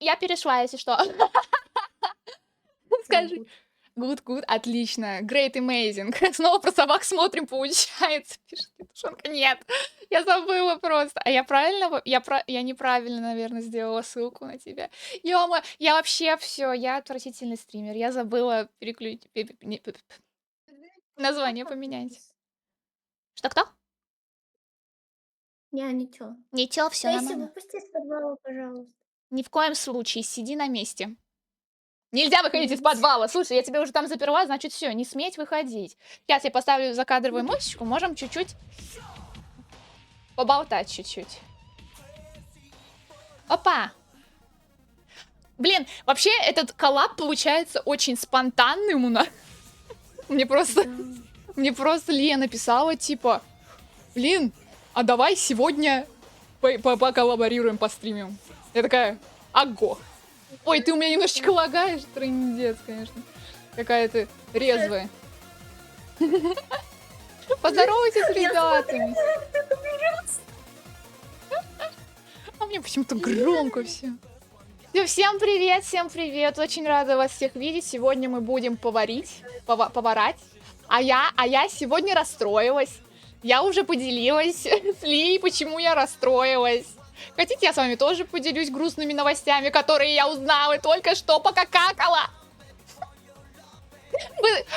я перешла, если что. Скажи. Good. Good, good, отлично. Great, amazing. Снова про собак смотрим, получается. Пишет Петушонка. Нет, я забыла просто. А я правильно, я неправильно, наверное, сделала ссылку на тебя. Ёма, я вообще все, я отвратительный стример. Я забыла переключить, название поменять. Что-кто? Не, ничего. Ничего, все Стейси, нормально. выпусти из подвала, пожалуйста. Ни в коем случае, сиди на месте. Нельзя выходить из Видите? подвала. Слушай, я тебя уже там заперла, значит, все, не сметь выходить. Сейчас я поставлю закадровую музычку, можем чуть-чуть поболтать чуть-чуть. Опа! Блин, вообще этот коллаб получается очень спонтанным у нас. Мне просто Лена писала, типа, блин, а давай сегодня поколлаборируем, постримим. Я такая, аго. Ой, ты у меня немножечко лагаешь, трындец, конечно. Какая ты резвая. Поздоровайтесь с ребятами. А мне почему-то громко все. Всем привет, очень рада вас всех видеть. Сегодня мы будем поварить. А я сегодня расстроилась. Я уже поделилась с Лией, почему я расстроилась. Хотите, я с вами тоже поделюсь грустными новостями, которые я узнала только что, пока какала?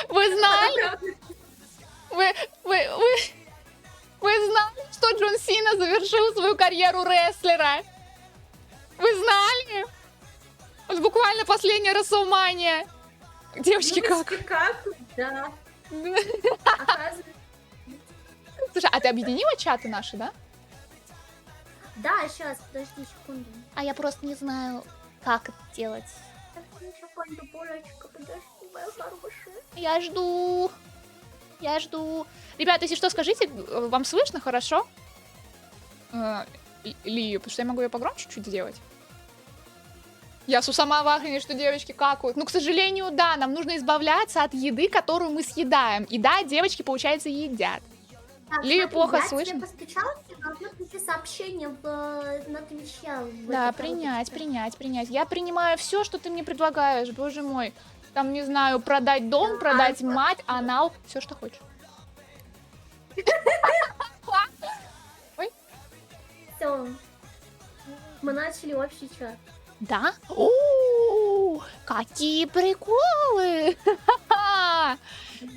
Вы знали? Вы знали, что Джон Сина завершил свою карьеру рестлера? Вы знали? Вот буквально последняя Расселмания. Девочки, как? Как? Да. Оказывается. Слушай, а ты объединила чаты наши, да? Да, сейчас, подожди секунду. А я просто не знаю, как это делать. Секунду, Борочка, подожди, моя хорошая. Я жду. Ребята, если что, скажите, вам слышно хорошо? Лию, потому что я могу ее погромче чуть сделать. Я сама в ахене, что девочки какают. Ну, к сожалению, да, нам нужно избавляться от еды, которую мы съедаем. И да, девочки, получается, едят. Так, Лию смотри, плохо я слышно? тебе постучала, тебе должно прийти сообщение на Твиче. Да, принять. Я принимаю все, что ты мне предлагаешь, боже мой. Там, не знаю, продать дом, продать мать, анал, все, что хочешь. Все. Мы начали общий чат. Да? Какие приколы!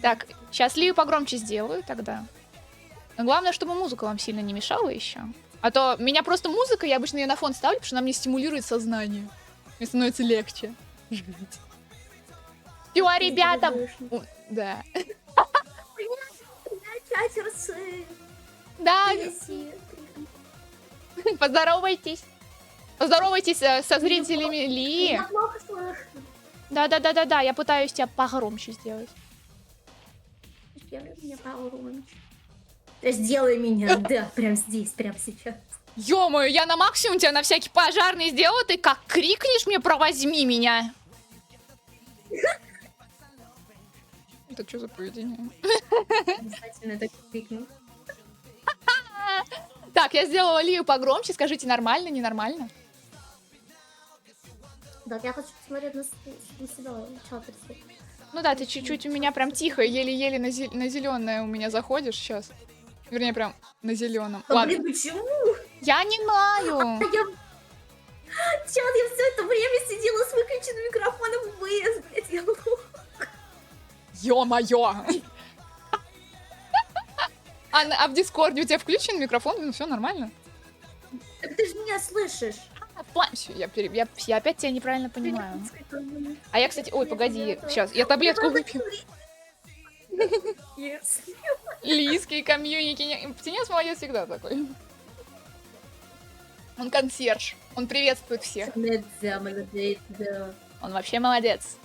Так, сейчас Лию погромче сделаю тогда. Но главное, чтобы музыка вам сильно не мешала еще. А то меня просто музыка, я обычно ее на фон ставлю, потому что она мне стимулирует сознание. Мне становится легче жить. Все, ребята! Да. Да, поздоровайтесь. Поздоровайтесь со зрителями Ли. Я плохо слышу. Да, я пытаюсь тебя погромче сделать. Сделай меня погромче. Сделай меня, да, прям здесь, прям сейчас. Ё-моё, я на максимум тебя на всякий пожарный сделаю, ты как крикнешь мне про «возьми меня». Это что за поведение? Обязательно это крикну. Так, я сделала Лию погромче, скажите, нормально, ненормально? Да, я хочу посмотреть на себя, чат рисует. Ну да, ты чуть-чуть у меня прям тихо, еле-еле на зеленое у меня заходишь сейчас. Вернее, прям на зеленом. А, блин, почему? Я не знаю. Чат, я все это время сидела с выключенным микрофоном в ВС, блядь, я лох. Ё-моё! А в Дискорде у тебя включен микрофон? Ну все нормально. Так ты же меня слышишь. Всё, я опять тебя неправильно понимаю. А я, кстати, ой, погоди, сейчас, я таблетку выпью. Лийский комьюнити. Птенец молодец всегда такой. Он консьерж. Он приветствует всех. Он вообще молодец.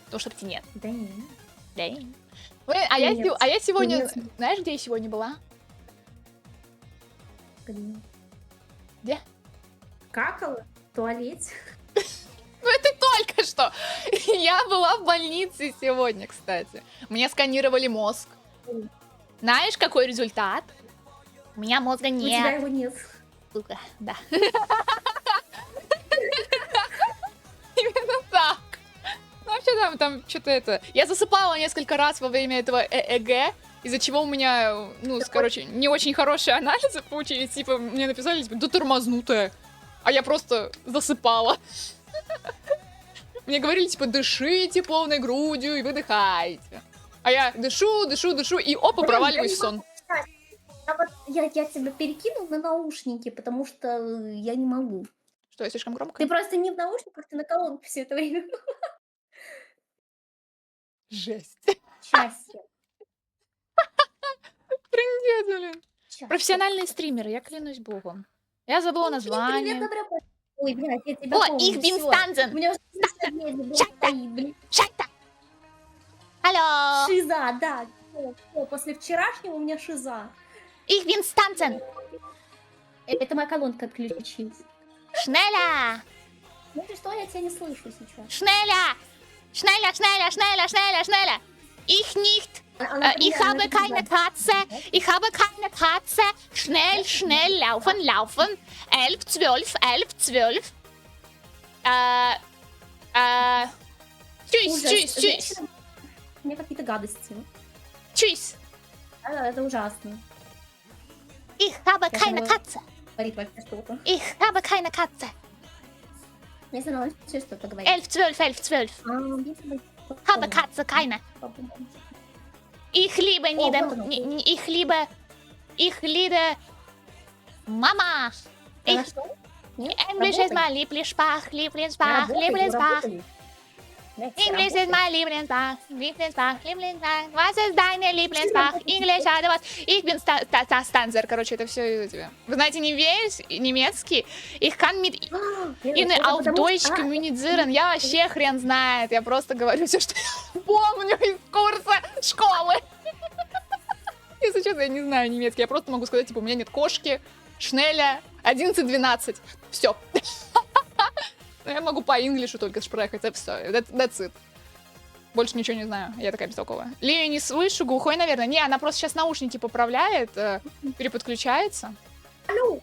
Потому что птенец. Да нет. Да. А я сегодня... Знаешь, где я сегодня была? Где? Какала? В туалете? Ну это только что. Я была в больнице сегодня, кстати. Мне сканировали мозг. Знаешь, какой результат? У меня мозга нет. У тебя его нет. Сука, да. там что-то это... Я засыпала несколько раз во время этого ЭЭГ, из-за чего у меня, ну, короче, не очень хорошие анализы получились. Типа, мне написали, типа, да тормознутая. А я просто засыпала. Мне говорили, типа, дышите полной грудью и выдыхайте. А я дышу, и опа, проваливаюсь в сон. Я тебя перекинул на наушники, потому что я не могу. Что, я слишком громко? Ты просто не в наушниках, ты на колонке все это время. Жесть. Счастье. Трындец, блин. Счастье. Профессиональные стримеры, я клянусь богом. Я забыла Привет, название. доброе утро. Ой, блядь, я тебя О, помню, их бин всё. У станцен. меня уже 50 дней блядь, стоит, блин. Шайта. Алло. Шиза, да. Всё, после вчерашнего у меня шиза. Их бин станцен. Это моя колонка отключилась. Шнеля. Знаете что, я тебя не слышу сейчас. Шнеля. Шнеля. Ich nicht. Ich habe keine Katze. Ich habe keine Katze. Schnell, laufen. 11, 12. Tschüss. У меня какие-то гадости. Tschüss. Это ужасно. Ich habe keine Katze. Говорит вообще что-то. Ich habe keine Katze. Я знала, что что-то говорит. 11, 12. Habe Katze, keine. Ich liebe Mama. Englisch ist mein Lieblingssprach. Englisch ist mein Lieblingssprach. Was ist deine Lieblingssprach? Englisch, oder was? Ich bin Станцер, короче, это все из-за тебя. Вы знаете немецкий? Ich kann mit Ihnen auf Deutsch kommunizieren. Я вообще хрен знает. Я просто говорю все, что я помню из курса школы. Если честно, я не знаю немецкий. Я просто могу сказать, типа, у меня нет кошки, Шнеля, 11-12. Все. Я могу по инглишу только шпрехать, это все. That's it. Больше ничего не знаю. Я такая бестолковая. Лию не слышу, глухой, наверное. Не, она просто сейчас наушники поправляет, переподключается. Алло.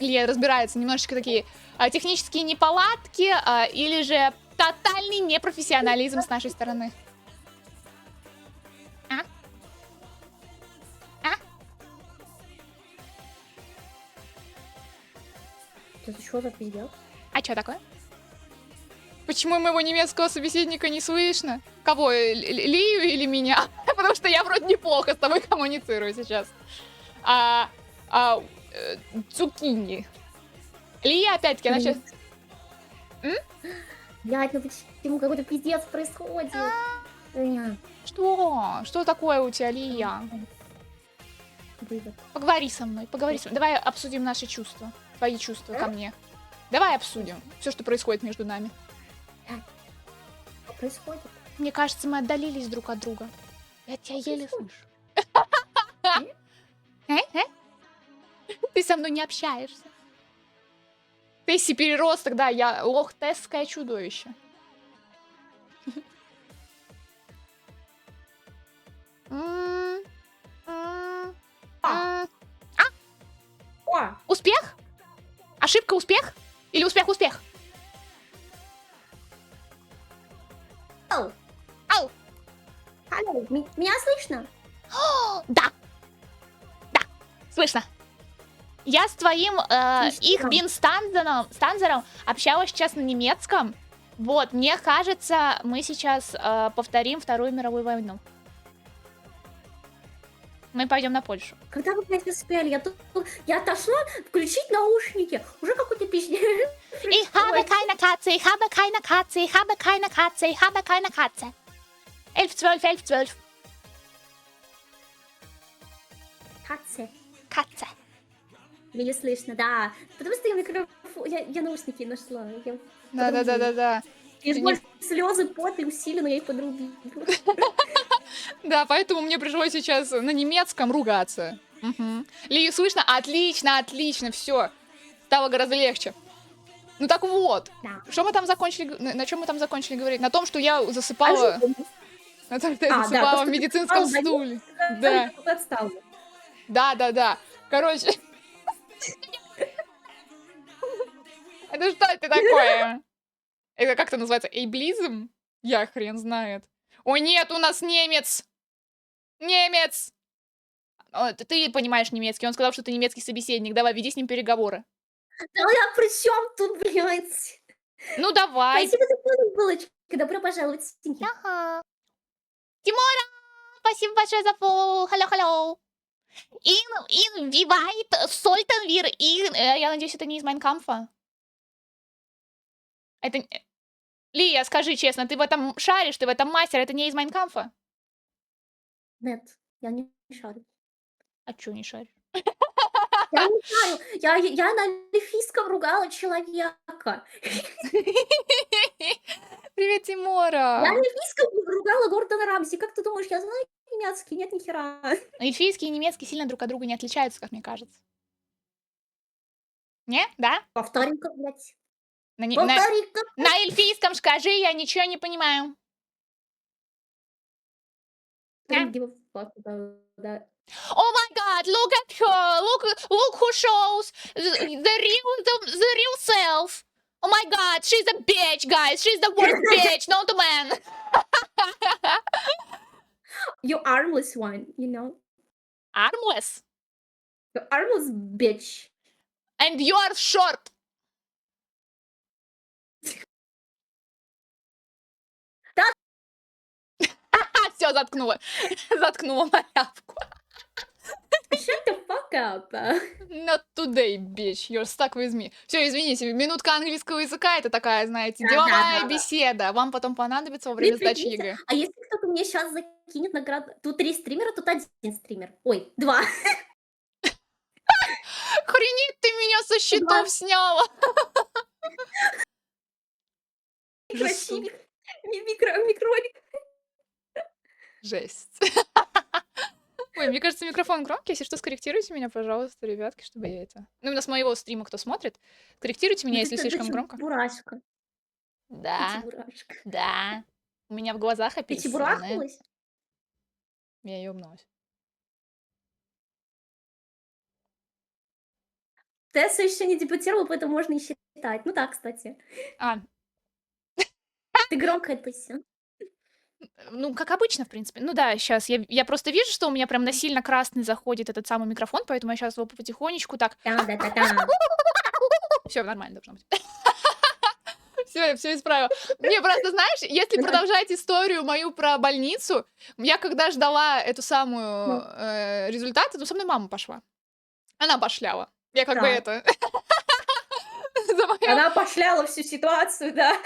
Лия разбирается, немножечко такие технические неполадки или же тотальный непрофессионализм с нашей стороны. Это что за пиздец? А что такое? Почему моего немецкого собеседника не слышно? Кого? Лию или меня? Потому что я вроде неплохо с тобой коммуницирую сейчас. Цукини. Лия опять-таки, она сейчас... Блядь, ну почему какой-то пиздец происходит? Что? Что такое у тебя, Лия? Поговори со мной. Давай обсудим наши чувства. Твои чувства ко мне. Давай обсудим все, что происходит между нами. Что происходит? Мне кажется, мы отдалились друг от друга. Я тебя еле слышу. Ты со мной не общаешься. Тесси переросток, да, я лохтесское чудовище. Успех? Ошибка успех? Или успех? Алло. Меня слышно? Да, слышно. Я с твоим их бин станцером общалась сейчас на немецком. Вот, мне кажется, мы сейчас повторим Вторую мировую войну. Мы пойдем на Польшу. Когда вы, блядь, успели? Я отошла включить наушники. Уже какой-то пиздец. Ich habe keine Katze. 11, 12. Katze. Меня не слышно, да. Потому что я микрофон... Я наушники нашла. Да. Слезы, пот и усиленно я их подрубила. Да, поэтому мне пришлось сейчас на немецком ругаться. Лию слышно? Отлично, все. Стало гораздо легче. Ну так вот, что мы там закончили, на чем мы там закончили говорить? На том, что я засыпала... На том, что я засыпала в медицинском стуле. Да. Да. Короче, это что это такое? Это как это называется? Эйблизм? Я хрен знает. О нет, у нас немец! Немец! Ты понимаешь немецкий. Он сказал, что ты немецкий собеседник. Давай, веди с ним переговоры. Да я при чем тут, блядь? Ну давай. Спасибо за булочки. Добро пожаловать в семью. Ага. Тимура, спасибо большое за фоллоу. Hello. Вивайт, Сольтенвир, я надеюсь, это не из Майнкамфа? Это... Лия, скажи честно, ты в этом шаришь, ты в этом мастер, это не из Майнкамфа? Нет, я не шарю. А чё не шаришь? Я не шарю. Я на эльфийском ругала человека. Привет, Я Тимура. на эльфийском ругала Гордона Рамси. Как ты думаешь, я знаю немецкий? Нет, ни хера. Эльфийский и немецкий сильно друг от друга не отличаются, как мне кажется. Не? Да? Повтори-ка, блядь. На, не- на- Повтори-ка. на эльфийском скажи, я ничего не понимаю. I don't give a fuck about that. Oh my god, look at her! Look who shows the real self! Oh my god, she's a bitch, guys! She's the worst bitch, not a man! You armless one, you know? Armless? You armless bitch. And you are short! Да. Все, заткнула. Заткнула малявку. Shut the fuck up. Not today, bitch. You're stuck with me. Все, извините, минутка английского языка, это такая, знаете, деловая Да. беседа. Вам потом понадобится во время Вы сдачи прикиньте, ЕГЭ. а если кто-то мне сейчас закинет награду? Тут 3 стримера, тут 1 стример. Ой, 2. Охренеть, ты меня со счетов Ладно. сняла. Жестко. Микролик. Жесть. Ой, мне кажется, микрофон громкий. Если что, скорректируйте меня, пожалуйста, ребятки, чтобы я это... Ну, именно с моего стрима, кто смотрит. Корректируйте меня, если слишком громко. Чебурашка. Да, Чебурашка. да. У меня в глазах Ты описано. чебурашилась? Я ёбнулась. Тесса еще не дебютировала, поэтому можно и считать. Ну да, кстати. А, Ты громко отпусти. ну, как обычно, в принципе. Ну да, сейчас. Я просто вижу, что у меня прям насильно красный заходит этот самый микрофон, поэтому я сейчас его потихонечку так... Да. Все нормально должно быть. Все, я все исправила. Не, просто знаешь, если продолжать историю мою про больницу, я когда ждала эту самую результаты, то со мной мама пошла. Она башляла. Я как бы Так. это... за моё- Она пошляла всю ситуацию, да.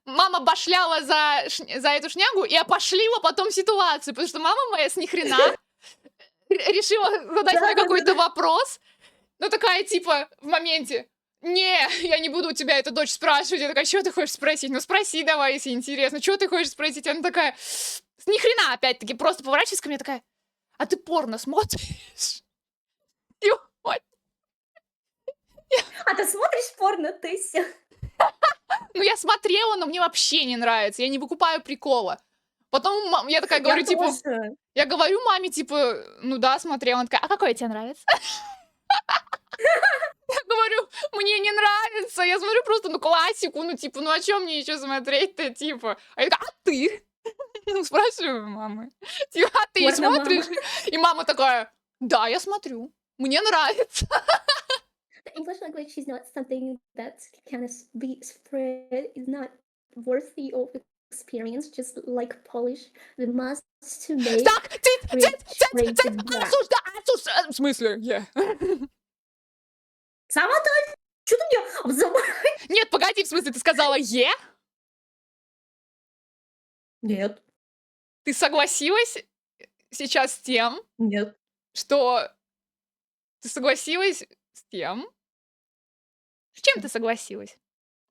Мама башляла за эту шнягу и опошлила потом ситуацию, потому что мама моя с нихрена решила задать мне какой-то вопрос. Ну, такая, типа, в моменте: не, я не буду у тебя эту дочь спрашивать. Я такая: что ты хочешь спросить? Ну, спроси давай, если интересно. Что ты хочешь спросить? Она такая, с нихрена, опять-таки, просто поворачивается ко мне, такая: а ты порно смотришь? Ё-моё. А ты смотришь порно, Тесса? Ну, я смотрела, но мне вообще не нравится. Я не выкупаю прикола. Потом я такая говорю, типа... тоже. Я говорю маме, типа, ну да, смотрела. Она такая: а какой тебе нравится? Я говорю, мне не нравится. Я смотрю просто, ну, классику, ну, типа, ну, о чем мне еще смотреть-то, типа? А я такая: а ты? Ну, спрашиваю мамы. Типа, а ты Порно мама. смотришь? И мама такая: да, я смотрю. Мне нравится. The English language is not something that can be spread. It's not worthy of experience, just like Polish. We must to make Так, rich black. осуждай. В смысле? Сама-то, что ты мне обзываешь? Нет, погоди, в смысле, ты сказала «е»? Нет, Ты согласилась сейчас с тем, нет. что... Ты согласилась с тем? С чем ты согласилась?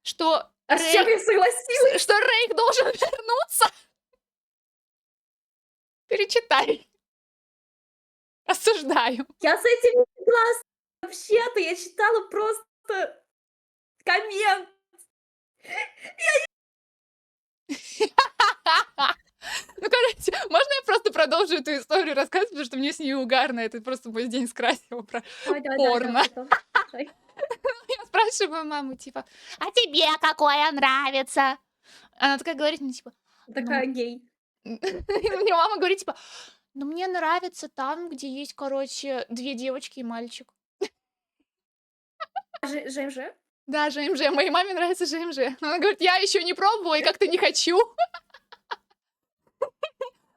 Что А с чем я согласилась? что Рейк должен вернуться? Перечитай. Осуждаю. Я с этим не согласна. Вообще-то я читала просто коммент. Ну, короче, можно я просто продолжу эту историю рассказывать, потому что мне с ней угарно. Это просто мой день скрасил про Ой, да, порно. продолжай. Я спрашиваю маму, типа, а тебе какое нравится? Она такая говорит мне, типа, Такая гей. и мне мама говорит, типа, ну мне нравится там, где есть, короче, 2 девочки и мальчик. ЖМЖ? Да, ЖМЖ. Моей маме нравится ЖМЖ. Она говорит, я еще не пробовала и как-то не хочу.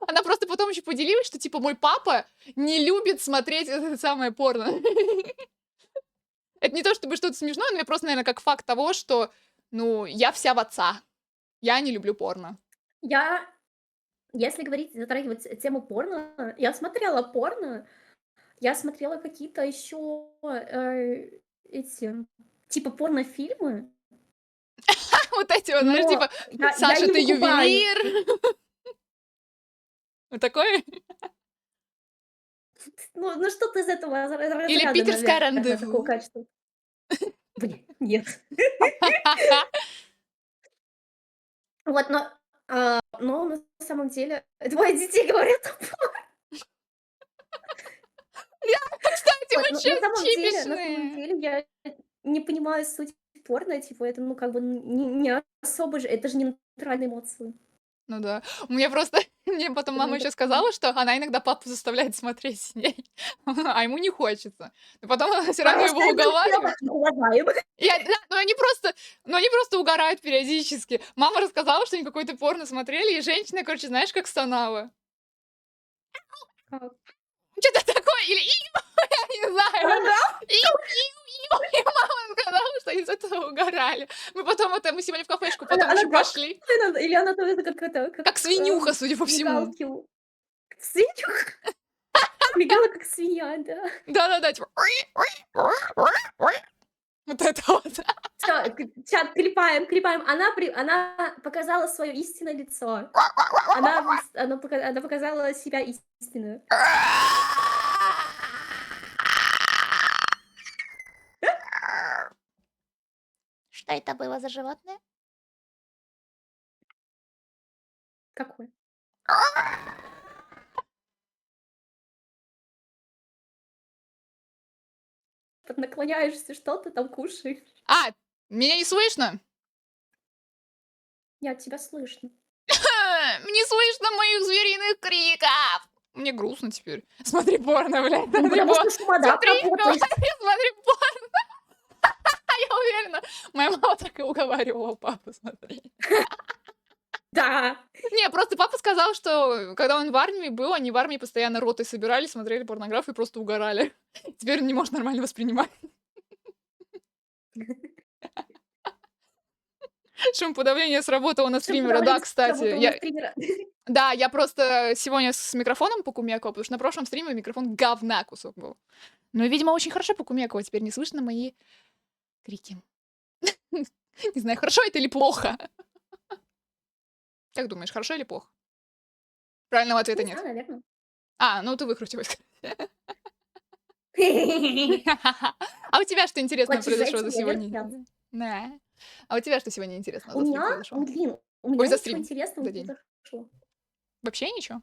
Она просто потом еще поделилась, что, типа, мой папа не любит смотреть это самое порно. Это не то чтобы что-то смешное, но я просто, наверное, как факт того, что, ну, я вся в отца. Я не люблю порно. Если говорить, затрагивать тему порно, я смотрела порно, я смотрела какие-то еще эти, типа порнофильмы, Вот эти вот, знаешь, но типа, я Саша, не ты покупаю. ювелир. Вот такое? Ну что-то из этого разряда, Или питерское наверное, такого рандеву. качества. Блин, нет. Вот, но на самом деле двое детей говорят. Кстати, Вот, вообще на самом чипишные. деле я не понимаю суть порно, типа это, ну, как бы не особо же, это же не натуральные эмоции. Ну да. У меня просто мне потом Это мама не еще такое. сказала, что она иногда папу заставляет смотреть с ней, а ему не хочется. Но потом она все равно Потому его что это уговаривает. мы уважаем. Да, но они просто угорают периодически. Мама рассказала, что они какой-то порно смотрели, и женщина, короче, знаешь, как стонала. Как? Что-то такое, или «иу», я не знаю. Ага. «Иу». И мама сказала, что из этого угорали. Мы сегодня в кафешку потом Она еще пошли. гавкает, или она тоже как это, Как свинюха, судя по всему. мигалки свинюха? Мигала как свинья, да. Да-да-да, типа вот это вот. Всё, чат, клепаем. Она показала свое истинное лицо. Она показала себя истинную. Что это было за животное? Какое? Вот наклоняешься, что-то там кушаешь. А, меня не слышно? Нет, тебя слышно. Не слышно моих звериных криков. Мне грустно теперь. Смотри порно, блядь. Ну, Смотри потому порно. что шумодав Смотри, работает. смотри порно. Я уверена. Моя мама так и уговаривала папу смотреть. Да. Не, просто папа сказал, что когда он в армии был, они в армии постоянно ротой собирались, смотрели порнографию и просто угорали. Теперь он не может нормально воспринимать. Шумоподавление сработало на стримера, да, кстати. Да, я просто сегодня с микрофоном покумекала, потому что на прошлом стриме микрофон говна кусок был. Ну, и, видимо, очень хорошо покумекала, теперь не слышно мои крики. Не знаю, хорошо это или плохо. Как думаешь, хорошо или плохо? Правильного ответа Не нет. знаю, наверно. А, ну ты выкрутилась. А у тебя что интересного Хочешь произошло за зайти, я сегодня? вернусь. Да. А у тебя что сегодня интересного У за стрим меня, произошло? блин, у Ой, меня за ничего стрим, интересного за не день. произошло. Вообще ничего?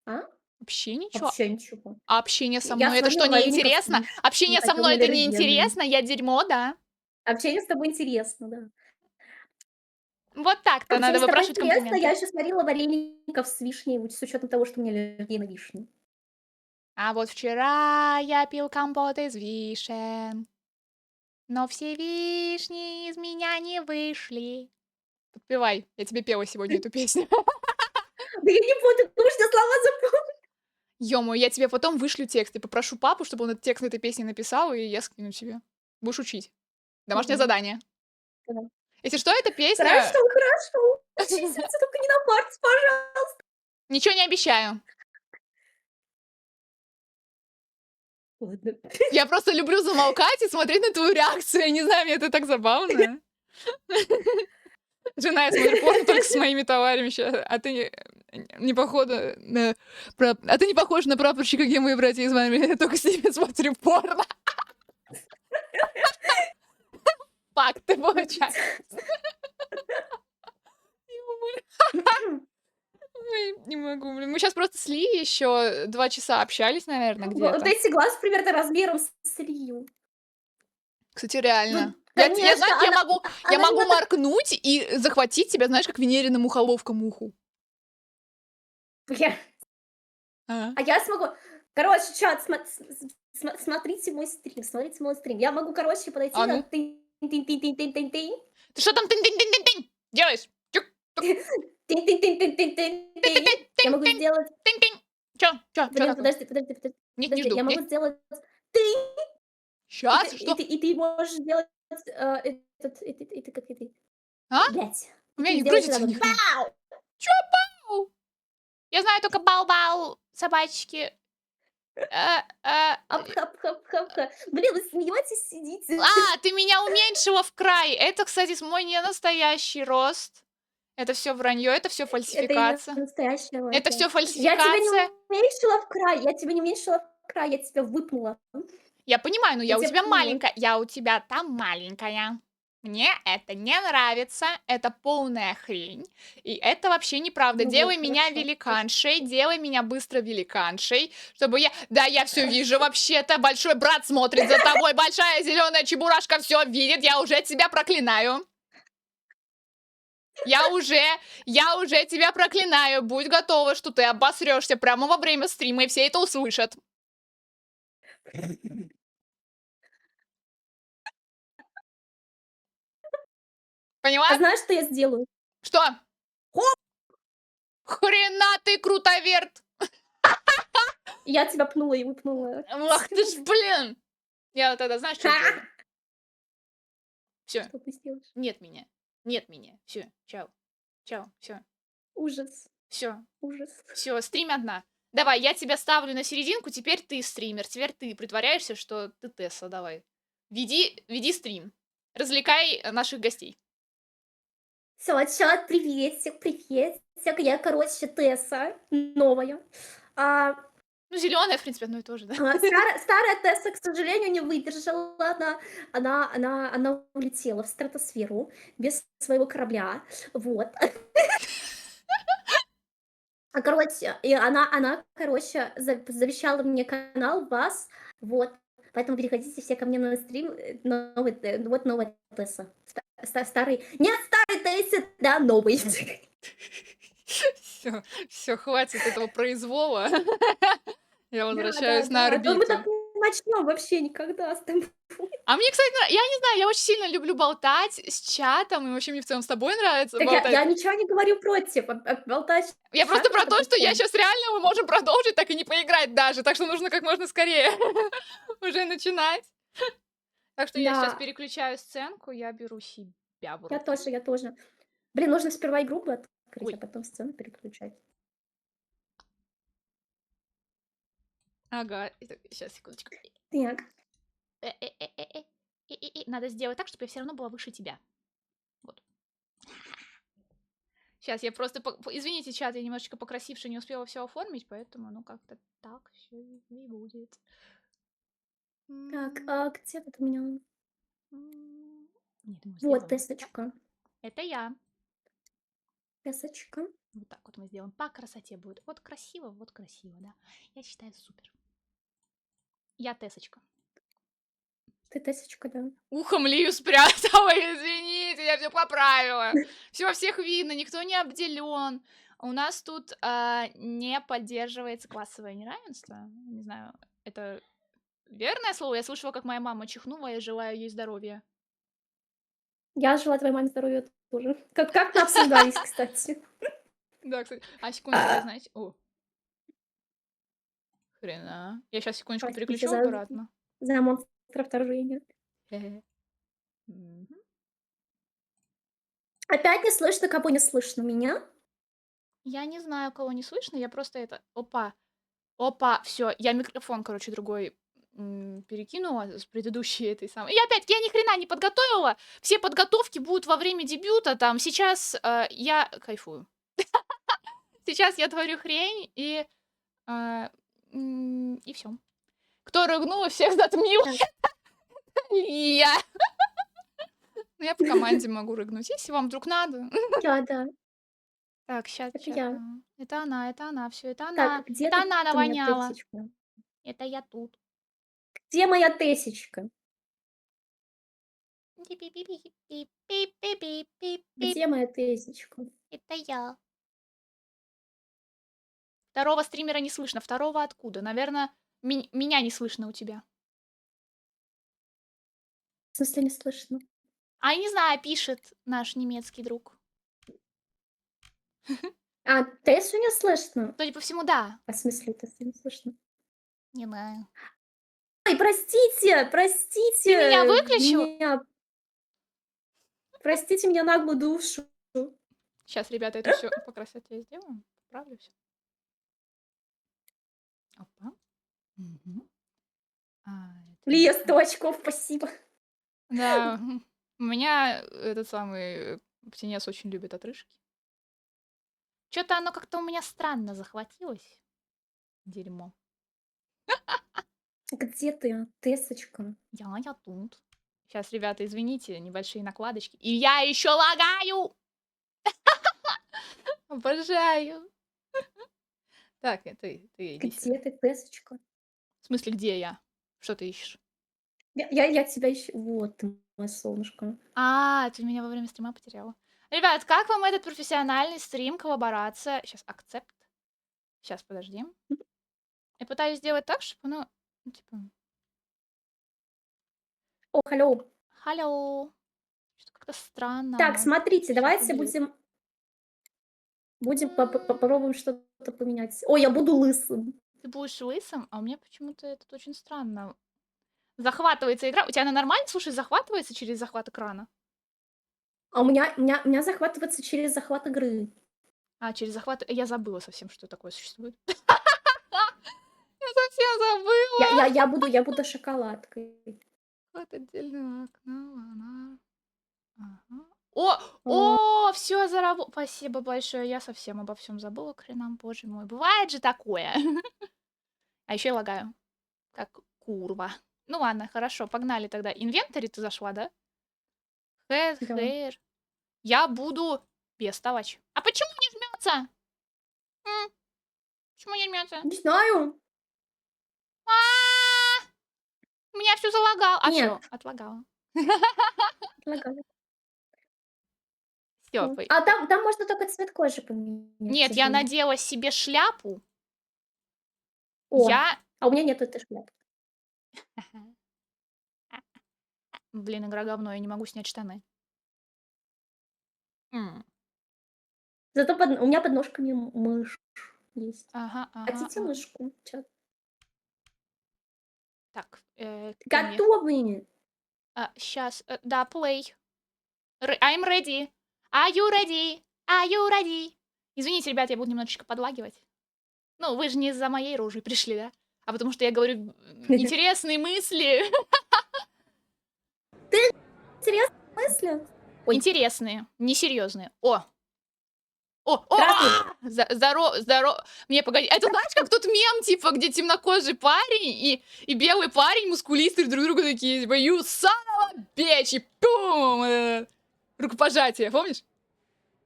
А? Вообще ничего? Вообще ничего. А общение со Я мной это что, сварила вареников с неинтересно? вишней, Общение со хотя у мной меня это аллергия на них. неинтересно? Я дерьмо, да? Общение с тобой интересно, да. Вот так-то надо Общение с тобой выпрашивать интересно. Я комплименты. еще сварила вареников с вишней, с учетом того, что у меня аллергия на вишню. А вот вчера я пил компот из вишен, но все вишни из меня не вышли. Подпевай, я тебе пела сегодня эту песню. Да я не буду, потому что слова запомнила. Ё-моё, я тебе потом вышлю текст и попрошу папу, чтобы он этот текст этой песни написал, и я скину тебе. Будешь учить. Домашнее задание. Да. Если что, эта песня... Хорошо. Учись, только не на парте, пожалуйста. Ничего не обещаю. Ладно. Я просто люблю замолкать и смотреть на твою реакцию. Я не знаю, мне это так забавно. Жена, я смотрю порно только с моими товарищами, а ты не похожа на... А ты не похож на прапорщика, где мои братья из армии. Я только с ними смотрю порно. Факты, получается. Ой, не могу, блин. Мы сейчас просто с Ли еще 2 часа общались, наверное, Вот где-то. эти глаз примерно размером с Илью. Кстати, Вот, реально. Я, конечно, знаешь, я она могу меня так моркнуть и захватить тебя, знаешь, как Венерина мухоловка муху. я А. а я смогу короче, чат, смотрите мой стрим. Я могу, короче, подойти А ну. так тынь тынь тынь тынь тынь тынь тынь, Ты что там тынь-тынь-тынь-тынь-тынь делаешь? Тюк, тук, тынь тынь тынь тынь тынь тынь тынь. Я могу тынь-тынь-тынь-тынь, сделать тынь-тынь. Чё блин, такое? Не подожди, жду, я могу не. сделать тынь, Щас, что? и ты можешь сделать, это как это, А? блядь, У и меня ты не сделаешь вот грузится так ни вот хрена. бау! Чё бау? Я знаю только бау-бау, собачки. Э, э, Ап-хап-хап-хап-ха. Блин, вы смеетесь, сидите. ты меня уменьшила в край. Это, кстати, мой не настоящий рост. Это все вранье, это все Это и не фальсификация. настоящая Это лапа. все Я тебя не фальсификация. уменьшила в край, я тебя не уменьшила в край, я тебя выпнула. Я понимаю, но Я я у тебя тебя пнула. маленькая. Я у тебя там маленькая. Мне это не нравится, это полная хрень. И это вообще неправда. Ну вот, Делай меня хорошо. великаншей, делай меня быстро великаншей, чтобы я... Да, я все вижу вообще-то. Большой брат смотрит за тобой, большая зеленая чебурашка все видит. Я уже тебя проклинаю. Я уже, я уже тебя проклинаю. Будь готова, что ты обосрешься прямо во время стрима, и все это услышат. Поняла? А знаешь, что я сделаю? Что? Хрена ты крутоверт! Я тебя пнула и выпнула. Ах ты ж, блин! Я вот тогда знаешь, что Ха! сделаю? Все, Что ты сделаешь? нет меня. Нет меня. Все, чао. Чао, все. Ужас, Все, ужас. все, стрим одна. Давай, я тебя ставлю на серединку, теперь ты стример, теперь ты притворяешься, что ты Тесса, давай. Веди стрим. Развлекай наших гостей. Всё, чат, приветик, приветик. Я, короче, Тесса, новая. А, Ну, зеленая, в принципе, одно и то же, да? старая Тесса, к сожалению, не выдержала. Она улетела в стратосферу без своего корабля. Вот. Короче, и она, короче, завещала мне канал, вас, вот. Поэтому переходите все ко мне на стрим. Новый, вот новая Тесса. Старый. Нет, старый Тесса, да, новый. Все, все, хватит этого произвола. Я Да, возвращаюсь да, на да. А то мы орбиту. так не начнем вообще никогда с тобой. А мне, кстати, я не знаю, я очень сильно люблю болтать с чатом, и вообще мне в целом с тобой нравится Так я, болтать. я ничего не говорю против. Болтать Я с просто чатом про это то, что я прикольно. сейчас реально мы можем продолжить, так и не поиграть даже, так что нужно как можно скорее уже начинать. Так что я сейчас Да, переключаю сценку, я беру себя в я руки. тоже, я тоже. Блин, нужно сперва игру бы открыть, а Ой, потом сцену переключать. ага, сейчас, секундочку. Так. Надо сделать так, чтобы я все равно была выше тебя. Вот. Сейчас я просто... Извините, чат, я немножечко покрасивше не успела все оформить, поэтому, ну, как-то так все и будет. Так, а где вот у меня? Нет, мы Вот, сделаем вот так. Тесочка. Это я. Тесочка. Вот так вот мы сделаем. По красоте будет. Вот красиво, да. Я считаю супер. Я Тесочка. Ты Тесочка, да. Ухом Лию спрятала, извините, я все поправила. Все во всех видно, никто не обделен. У нас тут не поддерживается классовое неравенство. Не знаю, это верное слово? Я слышала, как моя мама чихнула, я желаю ей здоровья. Я желаю твоей маме здоровья тоже. Как мы обсуждались, кстати. Да, кстати. А секундочку, я знаете... О, хрена. Я сейчас секундочку Простите переключу за, обратно. за монстра вторжения. Мгм. Опять не слышно, кого не слышно меня. Я не знаю, кого не слышно, я просто это... Опа, опа, все, я микрофон, короче, другой перекинула с предыдущей этой самой. И опять, я ни хрена не подготовила. Все подготовки будут во время дебюта. Там сейчас я кайфую. Сейчас я творю хрень и все. Кто рыгнул, всех затмил. Так. Я. Ну, я по команде могу рыгнуть, если вам вдруг надо. Да, да. Так, сейчас Это я. чекаю. Это она, все, это Так, она. где Это ты, она ты моя навоняла. тысячка? Это я тут. Где моя тысячка? Пип-пип-пип-пип-пип-пип-пип. Где моя тысячка? Это я. Второго стримера не слышно. Второго откуда? Наверное, меня не слышно у тебя. В смысле не слышно? А, не знаю, пишет наш немецкий друг. А, Тессу не слышно? Судя по всему, да. А в смысле Тессу не слышно? Не знаю. Ой, простите, Ты меня простите выключил? меня. Простите меня наглую душу. Сейчас, ребята, это все по красоте сделаем. Поправлю все. Опа. Мгм. Это не Лия, то. 100 очков, спасибо. Да, у меня этот самый птенец очень любит отрыжки. Что-то оно как-то у меня странно захватилось. Дерьмо. Где ты, Тессочка? Я тут. Сейчас, ребята, извините, небольшие накладочки. И я еще лагаю! Обожаю. Так, ты иди сюда. Где ты, Тессочка? В смысле, где я? Что ты ищешь? Я тебя ищу. Вот ты, мое солнышко. А, ты меня во время стрима потеряла. Ребят, как вам этот профессиональный стрим, коллаборация? Сейчас, акцепт. Сейчас, подожди. Я пытаюсь сделать так, чтобы оно, ну, типа, О, алло. халло. Что-то как-то странно Так, оно смотрите, сейчас давайте выглядит. будем попробуем что-то поменять. Ой, я буду лысым. Ты будешь лысым, а у меня почему-то это очень странно. Захватывается игра. У тебя она нормально, слушай, захватывается через захват экрана? А у меня захватывается через захват игры. А, через захват... Я забыла совсем, что такое существует. Я совсем забыла. Я буду шоколадкой. Вот отдельное окно, она... Ага. О, А, все заработало. Спасибо большое. Я совсем обо всем забыла, к хренам, боже мой. Бывает же такое. А еще я лагаю. Как курва. Ну ладно, хорошо, погнали тогда. Инвентарь ты зашла, да? Head, да. hair. Я буду бестовать. А почему не жмется? Почему не жмется? Не знаю. У меня все залагало. А Нет, все, отлагало. предлагаю. Все. А там можно только цвет кожи поменять, к Нет, я сожалению. надела себе шляпу. О, Я... а у меня нет этой шляпы. Блин, игра говно, я не могу снять штаны. Зато у меня под ножками мышь есть. Ага, ага, Хотите мышку? Чё? Так, ко мне. Готовы? Сейчас, да, play. I'm ready. Are you ready? Are you ready? Извините, ребят, я буду немножечко подлагивать. Ну, вы же не из-за моей рожи пришли, да? А потому что я говорю интересные мысли. Интересные мысли? Ой, Интересные, несерьезные. О! здравствуй. Здорово. Не, погоди. Это знаешь, как тот мем, типа, где темнокожий парень и белый парень, мускулистые друг другу такие, типа, you son of a bitch, и пум! Рукопожатие, помнишь?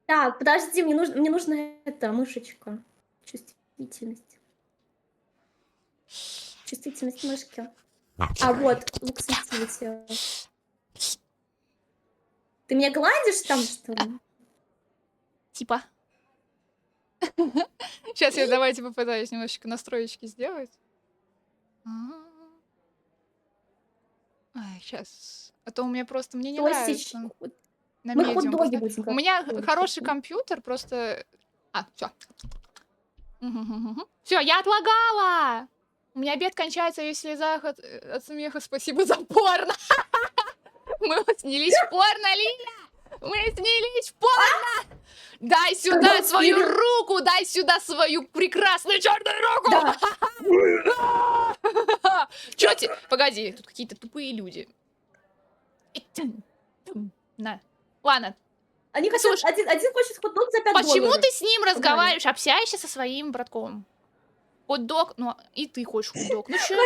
Так, подожди, мне нужна эта мышечка. Чувствительность. Чувствительность мышки. А вот, look sensitivity. Ты меня гладишь там, что ли? Типа. Сейчас я давайте попытаюсь немножечко настроечки сделать. Сейчас. А то у меня просто, мне не Тосич. нравится. На Мы медиум. хот-доги Просто будем у меня готовить. хороший компьютер, просто... Все. Все, я отлагала! У меня обед кончается, если от смеха. Спасибо за порно! Мы снялись в порно, Лиля! Мы снялись в порно! Дай сюда Когда свою сняли? руку! Дай сюда свою прекрасную черную руку! Да. Чё тебе? Погоди, тут какие-то тупые люди. На. Ладно. Они хотят, Слушай, один хочет хот-дог за $5. почему ты с ним Погнали. разговариваешь, общаешься со своим братком? Хот-дог, ну и ты хочешь хот-дог. Ну чё?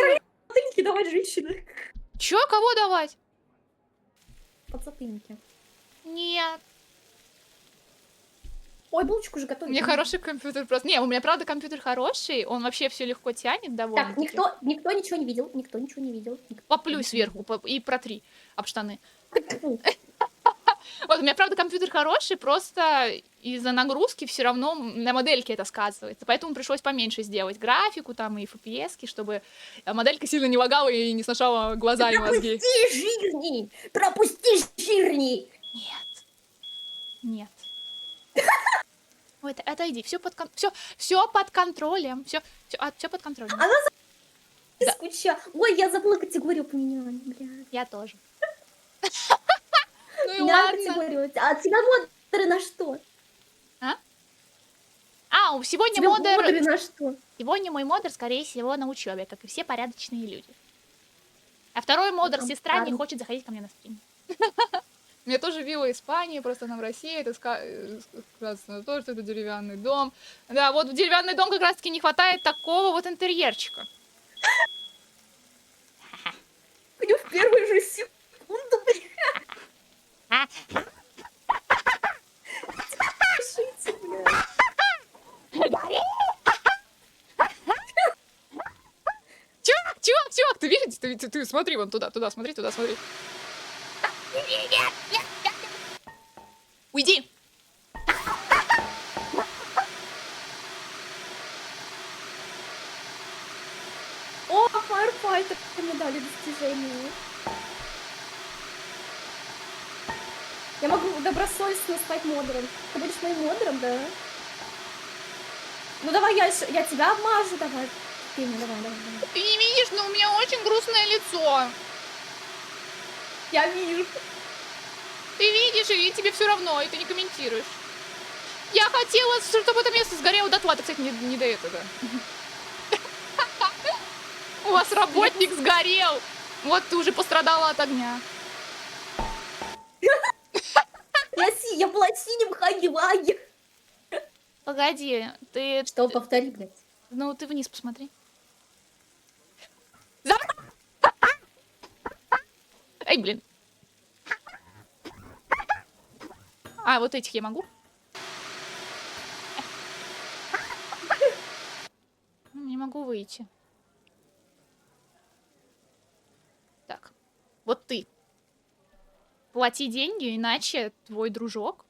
Подзатыльники давай, женщины. Чё, кого давать? Подзатыльники. Нет. Ой, булочку уже готовить. Мне хороший компьютер просто. Не, у меня правда компьютер хороший, он вообще все легко тянет Так, довольно-таки. никто ничего не видел, никто ничего не видел. Поплюй сверху и протри об штаны. Фу. Вот, у меня, правда, компьютер хороший, просто из-за нагрузки все равно на модельке это сказывается. Поэтому пришлось поменьше сделать графику там и FPS, чтобы моделька сильно не лагала и не сношала глаза и мозги. Пропусти жирней! Пропусти жирней! Нет. Нет. Ой, отойди, все под контролем. Все под контролем. Да. Скуча. Ой, я забыла категорию поменять, блядь. Я тоже. Ну и Да, ладно. категорию. А тебя модеры на что? Сегодня Тебя модер... модеры на что? Сегодня мой модер, скорее всего, на учебе, как и все порядочные люди. А второй модер, сестра, не хочет заходить ко мне на стрим. У меня тоже вилла Испании, просто она в России, это сказано на то, что это деревянный дом. Да, вот в деревянный дом как раз-таки не хватает такого вот интерьерчика. Мне в первую же секунду, блядь. Пишите, блядь. Чувак, ты видишь? Ты смотри вон туда, смотри. Уйди! О, Firefighter мне дали достижение. Я могу добросовестно стать модером. Ты будешь моим модером, да? Ну давай я тебя обмажу, давай. Ты мне, давай. Ты не видишь, но у меня очень грустное лицо. Я вижу. Ты видишь, и тебе все равно, и ты не комментируешь. Я хотела, чтобы это место сгорело дотла. Ты, кстати, не до этого. У вас работник сгорел. Вот ты уже пострадала от огня. Я была синим хаги-ваги. Погоди, ты... Что, повтори, блядь. Ну, ты вниз посмотри. Эй, блин. А, вот этих я могу? Не могу выйти. Так. Вот ты. Плати деньги, иначе твой дружок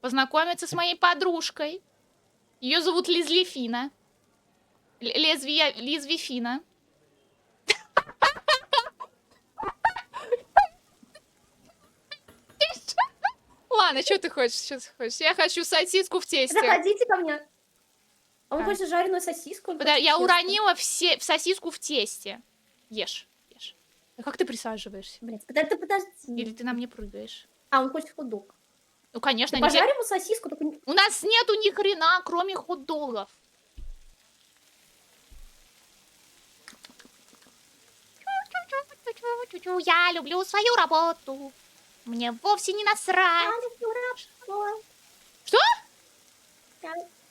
познакомится с моей подружкой. Ее зовут Лизлифина. Лизвифина. Ладно, что ты хочешь? Что ты хочешь? Я хочу сосиску в тесте. Заходите ко мне. А вы хочете жареную сосиску? Я уронила сосиску в тесте. Ешь. А как ты присаживаешься? Блядь, подожди. Или ты на мне прыгаешь? А, он хочет хот-дог. Ну, конечно, Ты пожарь ему сосиску, только... У нас нету ни хрена, кроме хот-догов. Я люблю свою работу. Мне вовсе не насрать. Я люблю работу. Что?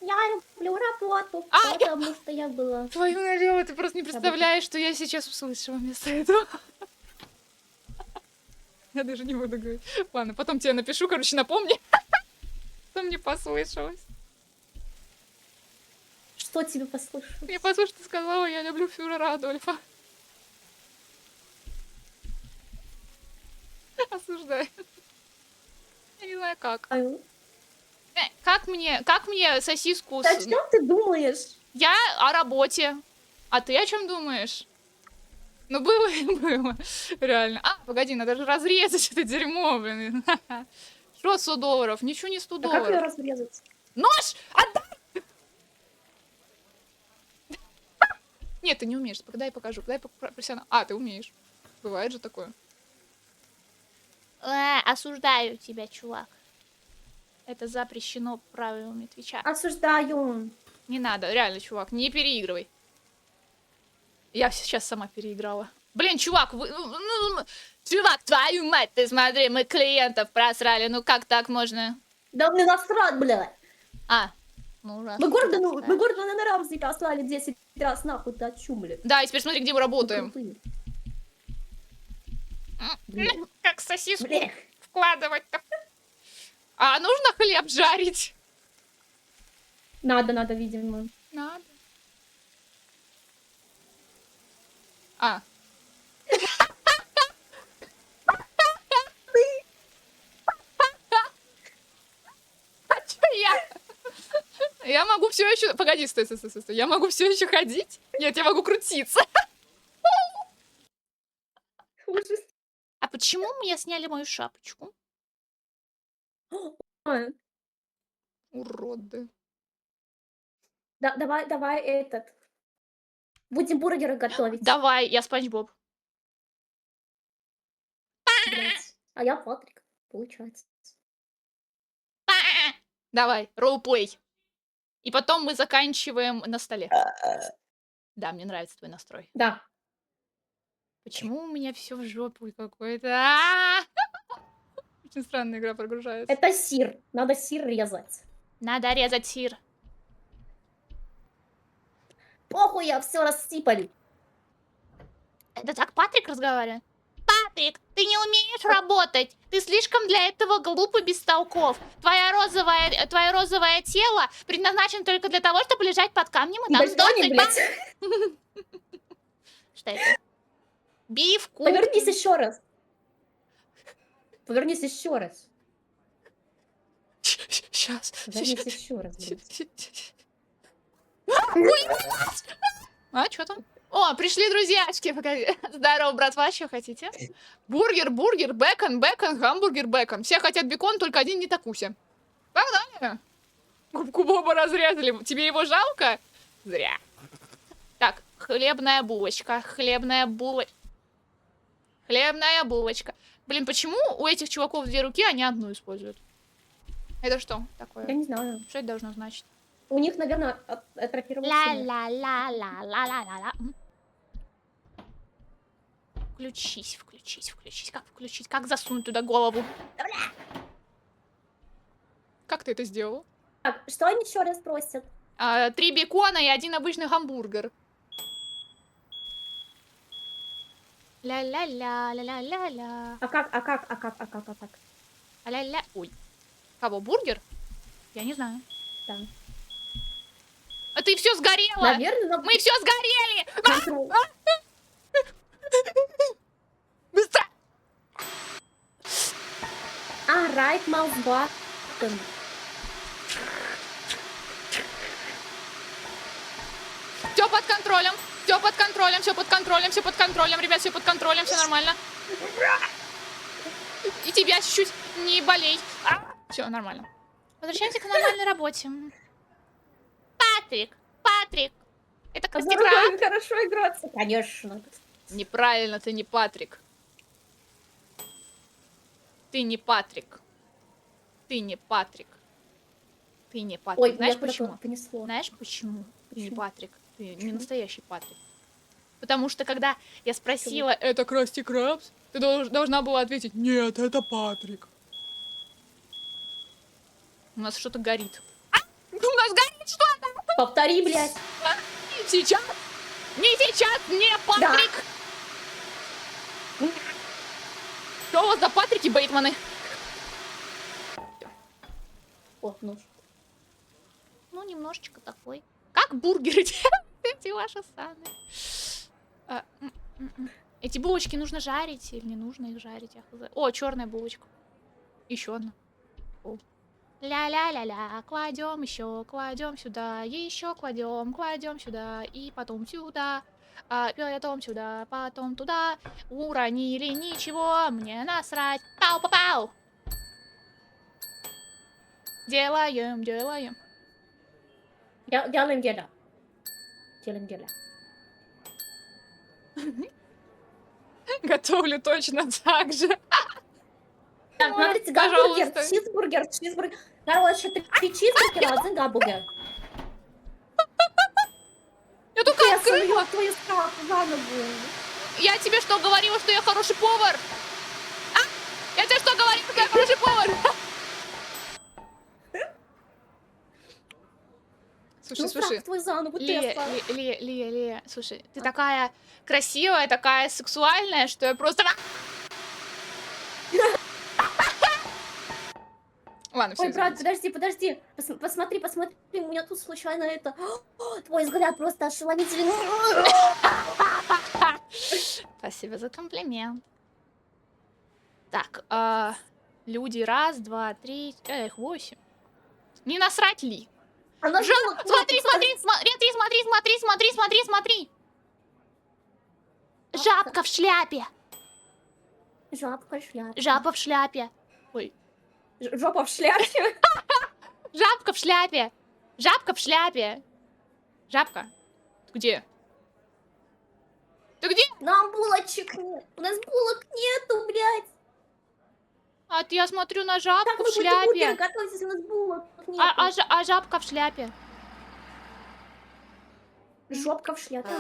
Я люблю работу, А, потому что я была... Твою налево, ты просто не представляешь, что я сейчас услышала вместо этого. Я даже не буду говорить. Ладно, потом тебе напишу, короче, напомни. Что мне послышалось. Что тебе послышалось? Мне послышалось, ты сказала, я люблю фюрера Адольфа. Осуждаю. Я не знаю как. Как мне сосиску... О чем ты думаешь? Я о работе. А ты о чем думаешь? Ну, было. Реально. А, погоди, надо же разрезать это дерьмо, блин. Что 100 долларов? Ничего не 100 А долларов. как ее разрезать? Нож! Отдай! Нет, ты не умеешь. Дай покажу. Дай профессионал. А, ты умеешь. Бывает же такое. Осуждаю тебя, чувак. Это запрещено правилами Твича. Осуждаю. Не надо, реально, чувак, не переигрывай. Я сейчас сама переиграла. Блин, чувак, чувак, твою мать, ты смотри, мы клиентов просрали, ну как так можно? Да мне насрать, блядь. Ну раз. Мы Гордона на Рамзи послали 10 раз нахуй, ты о чём, блядь? Да, и теперь смотри, где мы работаем. Как сосиску Блядь. вкладывать-то? А нужно хлеб жарить? Надо, видимо. Надо. А. А чё я? Я могу все еще. Погоди, стой. Я могу все еще ходить? Нет, я могу крутиться. Ужас. А почему мне сняли мою шапочку? А, Уроды. давай этот. Будем бургеры готовить. Давай, я Спанч Боб. Блядь. А я Патрик, получается. Давай, роллплей. И потом мы заканчиваем на столе. Да, мне нравится твой настрой. Да. Почему у меня все в жопу какой-то? Очень странная игра прогружается. Это сир. Надо сир резать. Надо резать сыр. Похуй, я все рассыпали. Это так Патрик разговаривает? Патрик, ты не умеешь работать. Ты слишком для этого глуп и бестолков. Твое розовое тело предназначено только для того, чтобы лежать под камнем и там Дальтоник, сдохнуть. блядь. Что это? Биф, Повернись еще раз. Повернись еще раз. Сейчас. Повернись еще раз, блядь. А, что там? О, пришли друзьячки. Погоди. Здорово, братва, что хотите? Бургер, бекон, гамбургер, бекон. Все хотят бекон, только один не такуся. Погнали. Губку Боба разрезали. Тебе его жалко? Зря. Так, хлебная булочка. Хлебная булочка. Блин, почему у этих чуваков две руки, они одну используют? Это что Я такое? не знаю. Что это должно значить? У них, наверное, атрофировался мозг. Ла-ла-ла-ла-ла-ла-ла. Включись. Как включить? Как засунуть туда голову? Как ты это сделал? Так, что они еще раз просят? 3 бекона и 1 обычный гамбургер. Ля-ля-ля. А как? Ля-ля. Ой. Кого, бургер? Я не знаю. Да. А ты все сгорело! Наверное, Мы все сгорели! контроль. Быстро! Right mouse button. Все под контролем, ребят, все под контролем, все нормально. И тебя чуть-чуть не болей. Все нормально. Возвращаемся к нормальной работе. Патрик, это Костикрат? Хорошо играться. Конечно. Неправильно, ты не Патрик. Ты не Патрик. Ой, Знаешь меня почему? куда-то понесло. Знаешь почему? Ты не Почему? Патрик. Ты не Почему? настоящий Патрик. Потому что когда я спросила, это Красти Крабс, ты должна была ответить, нет, это Патрик. У нас что-то горит. У нас горит что-то! Повтори, блядь. Не сейчас, не Патрик! Что у вас за Патрики, Бейтманы? О, нож. Ну, немножечко такой. Как бургеры эти ваши самые. Эти булочки нужно жарить или не нужно их жарить? О, черная булочка. Еще одна. Ля-ля-ля-ля, кладем еще, кладем сюда, еще кладем сюда, и потом сюда, потом сюда, потом туда. Уронили ничего, мне насрать. Пау-пау-пау. Делаем. Делаем дело. Готовлю точно так же. Так, Ой, смотрите, гамбургер, пожалуйста. чизбургер. Короче, 3 чизбургера, 1 гамбургер. Я только открыла. Я твою страху за ногу. Я тебе что, говорила, что я хороший повар? Я тебе что говорила, что я хороший повар? Слушай, Страх твой за ногу, Лия, слушай, ты такая красивая, такая сексуальная, что я просто... Ладно, все, Ой, брат, подожди. Посмотри, у меня тут случайно это... Твой взгляд просто ошеломительный. Спасибо за комплимент. Так, люди, раз, два, три, их 8. Не насрать ли? Она Жа, было- смотри, смотри. Жабка в шляпе. Жабка в шляпе. Жаба в шляпе. Ой. Жопа в шляпе. Жабка в шляпе. Жабка в шляпе. Жабка. Ты где? Ты где? Нам булочек нет. У нас булок нету, блядь. А я смотрю на Как жабку вы в будете бургеры шляпе. готовить, если у нас булок нету? А жабка в шляпе. Жопка в шляпе.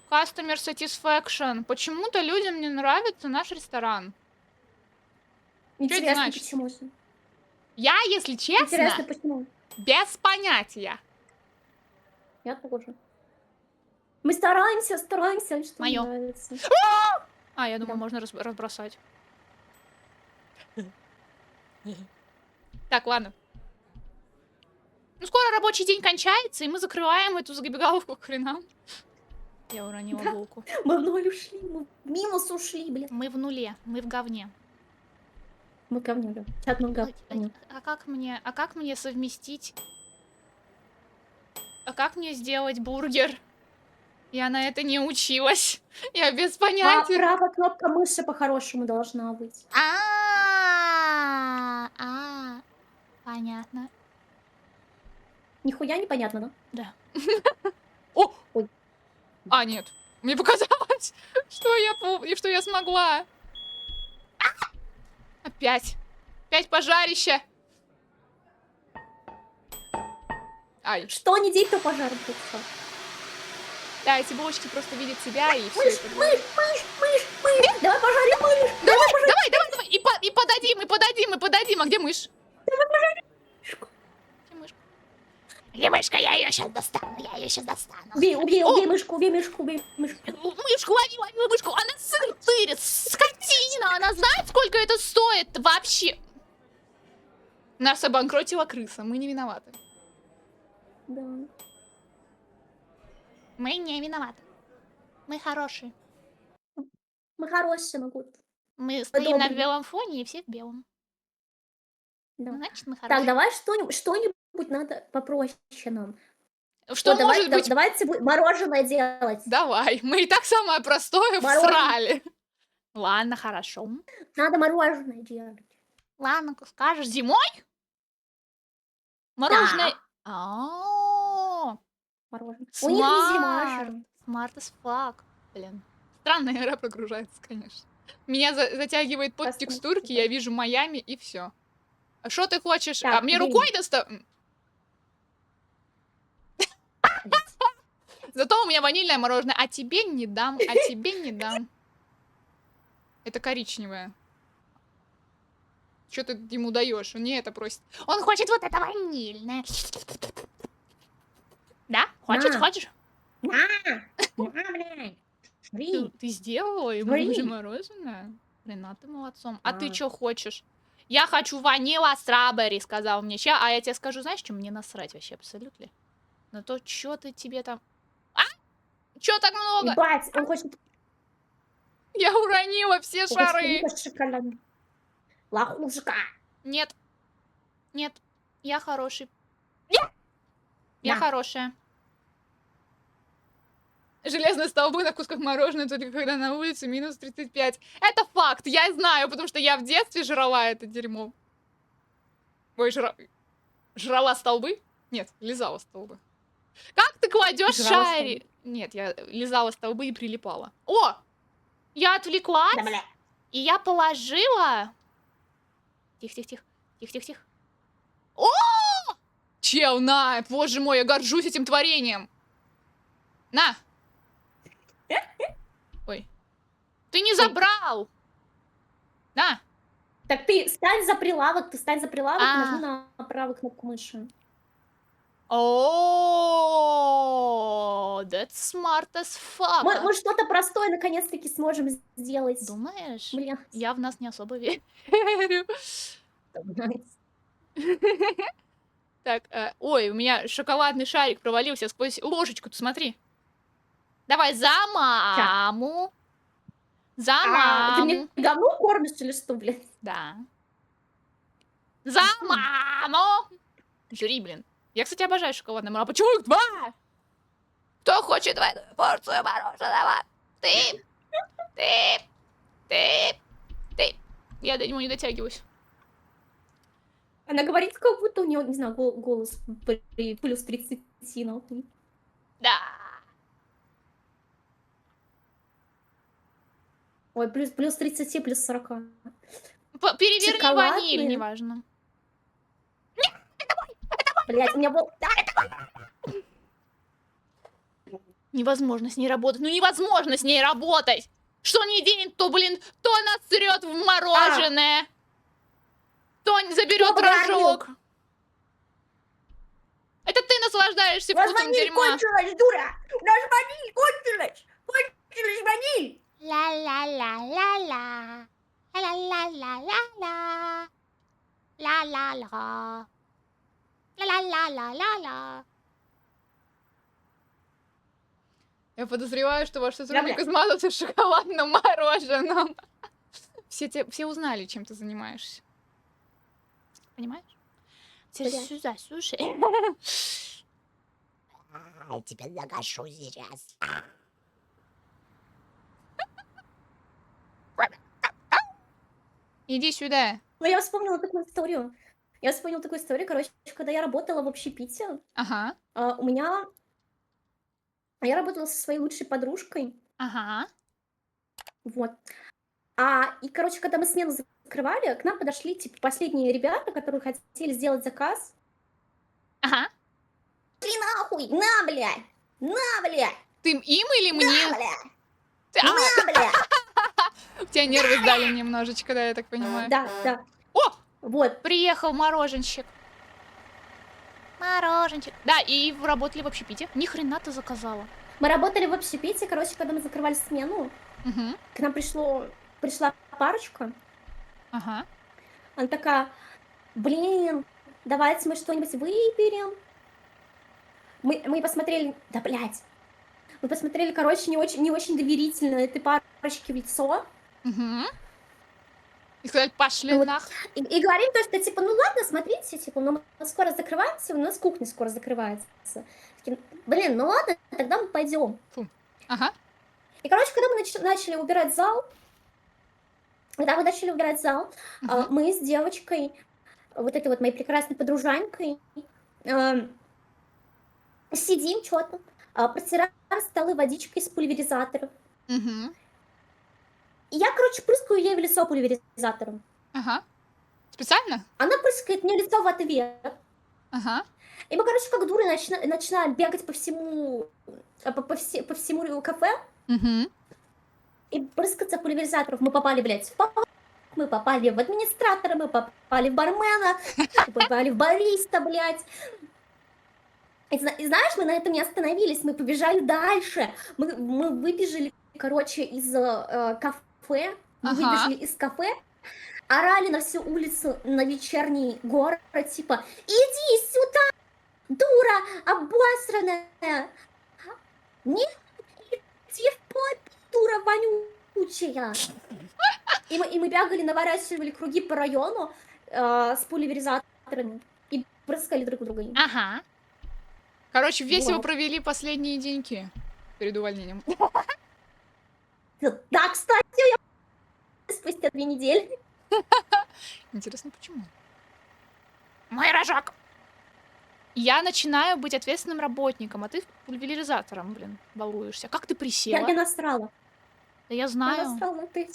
Customer satisfaction. Почему-то людям не нравится наш ресторан. это Интересно, значит? почему? Я, если честно, Интересно, почему? без понятия. Я тоже. Мы стараемся, что Моё. мне нравится. А, я думаю, Да. можно разбросать. Так, ладно. Ну, скоро рабочий день кончается, и мы закрываем эту забегаловку к хренам. Я уронила Да. булку. Мы в ноль ушли, мы в минус ушли, блин. Мы в нуле, мы в говне. Мы говнем, да. Чат, мы в говне. А как мне совместить? А как мне сделать бургер? Я на это не училась. Я без понятия. Правая кнопка мыши по-хорошему должна быть. Понятно. Нихуя непонятно, да? Да. О! Ой. А, нет. Мне показалось, что я смогла. Опять. Опять пожарище. Ай. Что не день, то пожар будет. Да, эти булочки просто видят себя и все Мышь. Давай пожарим мышь. Давай. И подадим. А где мышь? Где мышка? Где мышка? Я ее сейчас достану. Убей мышку, убей мышку. Мышку, лови мышку. Она сыр тырит. Скотина. Она знает, сколько это стоит вообще. Нас обанкротила крыса. Мы не виноваты. Да. Мы не виноваты. Мы хорошие. Мы хорошие, могут. Мы стоим на добрые. белом фоне, и все в белом. Да. Значит, мы Так, хорошие. давай что-нибудь надо попроще нам. Что Вот, может быть? давайте мороженое делать. Давай. Мы и так самое простое Мороженое. всрали. Ладно, хорошо. Надо мороженое делать. Ладно, скажешь, зимой? Мороженое. А-а-а. Мороженое. У них не зима же. Smart as fuck. Блин. Странная игра прогружается, конечно. Меня затягивает под Классно, текстурки, супер. я вижу Майами и все. А что ты хочешь? Так, А мне блин. рукой достав... Зато у меня ванильное мороженое. А тебе не дам, Это коричневое. Что ты ему даешь? Он не это просит. Он хочет вот это ванильное. Да? Хочешь, На. хочешь? блядь. Ты сделала ему Смотри. уже мороженое? Блин, а ты молодцом. А ты А. что хочешь? Я хочу ванила страбери, сказал мне ща. А я тебе скажу, знаешь, что мне насрать вообще абсолютно? На то, что ты тебе там... А? Чё так много? Ебать, он хочет Я уронила все шары. шоколадный. Лохушка. Нет. Нет. Я хороший. Я На. хорошая. Железные столбы на кусках мороженого, только когда на улице минус 35. Это факт, я знаю, потому что я в детстве жрала это дерьмо. Ой, жрала столбы? Нет, лизала столбы. Как ты кладешь Жрала шари? Нет, я лизала столбы и прилипала. О! Я отвлеклась, Да, бля. и я положила... Тихо. О! Чел, на! Боже мой, я горжусь этим творением. На! Ой. Ты не забрал! На! Так ты стань за прилавок, и нажми А. на правую кнопку мыши. О, That's smart as fuck. Мы что-то простое наконец-таки сможем сделать. Думаешь? Бля. Я в нас не особо верю. Так, ой, у меня шоколадный шарик провалился сквозь ложечку, ты смотри. Давай за Ща. маму. За Ты маму. мне говно кормишь или что, блядь? Да. За маму. Жри, блин. Я, кстати, обожаю шоколадное мороженое. А почему их два? Кто хочет двойную порцию мороженого? Ты. Ты. Я до него не дотягиваюсь. Она говорит, как будто у нее, не знаю, голос при плюс 30, нахуй. Да. Ой, плюс 30, плюс 40. Переверни ваниль, Шоколадные? неважно. Блять, у меня был... Невозможно с ней работать. Ну невозможно с ней работать. Что не день, то, блин, то она срет в мороженое, то заберет Кто говорил? рожок. Это ты наслаждаешься вкусом дерьма. кончилась, дура! Наш ваниль кончилась! Кончилась ваниль! Ла-ла-ла-ла-ла. Ла-ла-ла-ла-ла. Ла-ла-ла. Ла-ла-ла-ла-ла-ла. Я подозреваю, что ваш сотрудник измазался в шоколадном мороженом. Все узнали, чем ты занимаешься. Понимаешь? Блядь. Сюда, слушай. Я тебя загашу сейчас. Иди сюда. Ну, я вспомнила такую историю. Короче, когда я работала в общепите, Ага, у меня... Я работала со своей лучшей подружкой, ага, вот. И, короче, когда мы смену закрывали, к нам подошли, типа, последние ребята, которые хотели сделать заказ. ага. Шли нахуй! На, блядь! На, блядь! Ты им или На, мне? блядь! Ты- На, блядь! у тебя нервы сдали немножечко, да, я так понимаю. Да. О, Вот. приехал мороженщик. Мороженщик. Да, и вы работали в общепите. Ни хрена ты заказала. Мы работали в общепите, короче, когда мы закрывали смену, Угу, к нам пришла парочка. ага. Она такая, блин, давайте мы что-нибудь выберем. Мы посмотрели, да, блядь. Мы посмотрели, короче, не очень доверительно этой парочке в лицо. Угу. И сказали, пошли Вот. нах. И говорим то, что, типа, ну ладно, смотрите, типа, ну мы скоро закрываемся, у нас кухня скоро закрывается. Такие, блин, ну ладно, тогда мы пойдем. Ага. И, короче, когда мы начали убирать зал, Мгм. мы с девочкой, вот этой вот моей прекрасной подружанькой, сидим что-то, протираем столы водичкой из пульверизаторов. Мгм. И я, короче, прыскаю ей в лицо пульверизатором. Ага. Специально? Она прыскает мне в лицо в ответ. Ага. И мы, короче, как дуры начинаем бегать по всему кафе Угу. и прыскаться пульверизаторов. Мы попали, блядь, в повара, мы попали в администратора, мы попали в бармена, мы попали в бариста, блядь. И знаешь, мы на этом не остановились, мы побежали дальше. Мы выбежали, короче, из кафе, Ага. из кафе, орали на всю улицу, на вечерний город, типа, иди сюда, дура обосранная! Нет, иди в попу, дура вонючая! И мы бегали, наворачивали круги по району с пульверизаторами и прыскали друг у друга. Ага. Короче, весело Вот. провели последние деньки перед увольнением. Да, кстати, я спустя 2 недели. Интересно, почему? Мой рожок. Я начинаю быть ответственным работником, а ты пульверизатором, блин, балуешься. Как ты присела? Я насрала. Да я Я знаю. насрала, ты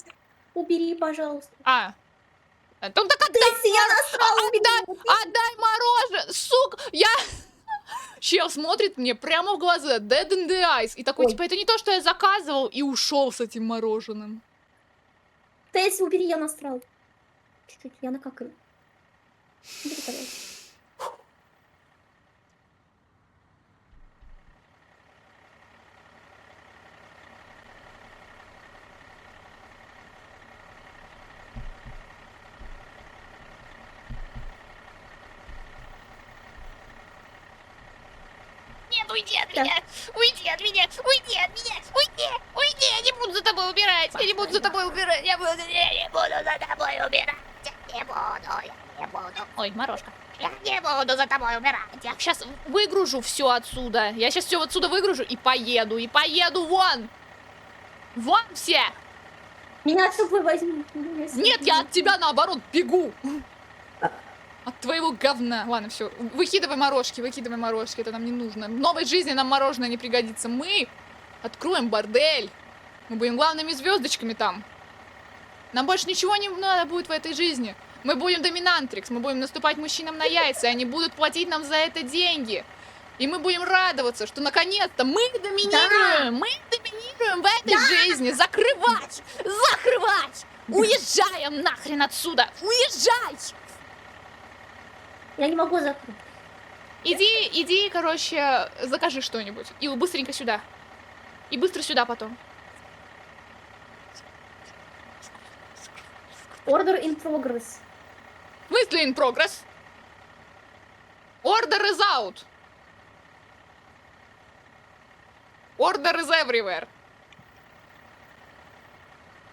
убери, пожалуйста. Ну так Дэйси, я насрала, убери. отдай мороженое, сука! Чел смотрит мне прямо в глаза, dead in the eyes, и такой, Ой. типа, это не то, что я заказывал, и ушел с этим мороженым. Дэйси, убери, я насрала. Чуть-чуть, я накакаю. Убери, пожалуйста. уйди от Да. меня! Уйди от меня! Уйди от меня! Уйди! Уйди! Я не буду за тобой убирать! Я не буду за тобой убирать! Я не буду за тобой убирать! Я не буду! Ой, Морошка. Я не буду за тобой убирать! Я сейчас выгружу все отсюда! Я сейчас все отсюда выгружу и поеду вон! Вон все! Меня с собой возьми. Нет, я от тебя наоборот бегу! От твоего говна. Ладно, все. Выкидывай морожки, это нам не нужно. В новой жизни нам мороженое не пригодится. Мы откроем бордель. Мы будем главными звездочками там. Нам больше ничего не надо будет в этой жизни. Мы будем доминантрикс, мы будем наступать мужчинам на яйца, и они будут платить нам за это деньги. И мы будем радоваться, что наконец-то мы доминируем. Мы доминируем в этой жизни. Закрывать! Закрывать! Уезжаем нахрен отсюда! Уезжай! Я не могу закрыть. Иди, короче, закажи что-нибудь. И быстренько сюда. И быстро сюда потом. Order in progress. В смысле in progress? Order is out. Order is everywhere.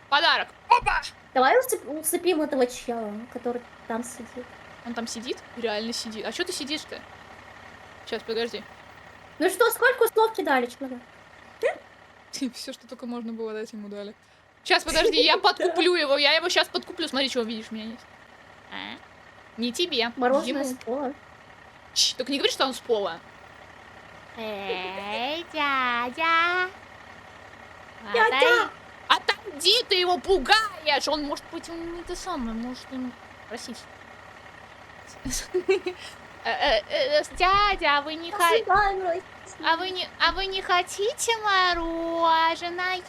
Подарок. Опа! Давай усыпим этого чела, который там сидит. Он там сидит? Реально сидит. А что ты сидишь-то? Сейчас, подожди. Ну что, сколько слов кидали, человек? Все, что только можно было дать, ему дали. Сейчас, подожди, я подкуплю его. Я его сейчас подкуплю. Смотри, что видишь, у меня есть. А? Не тебе. Мороженое Ему. с пола. Чш, только не говори, что он с пола. Эй, дядя. Дядя! Отойди, ты его пугаешь. Он может быть, он не то самое, может ему просить. Дядя, а вы не хотите... Осыпаем, А вы не хотите мороженое?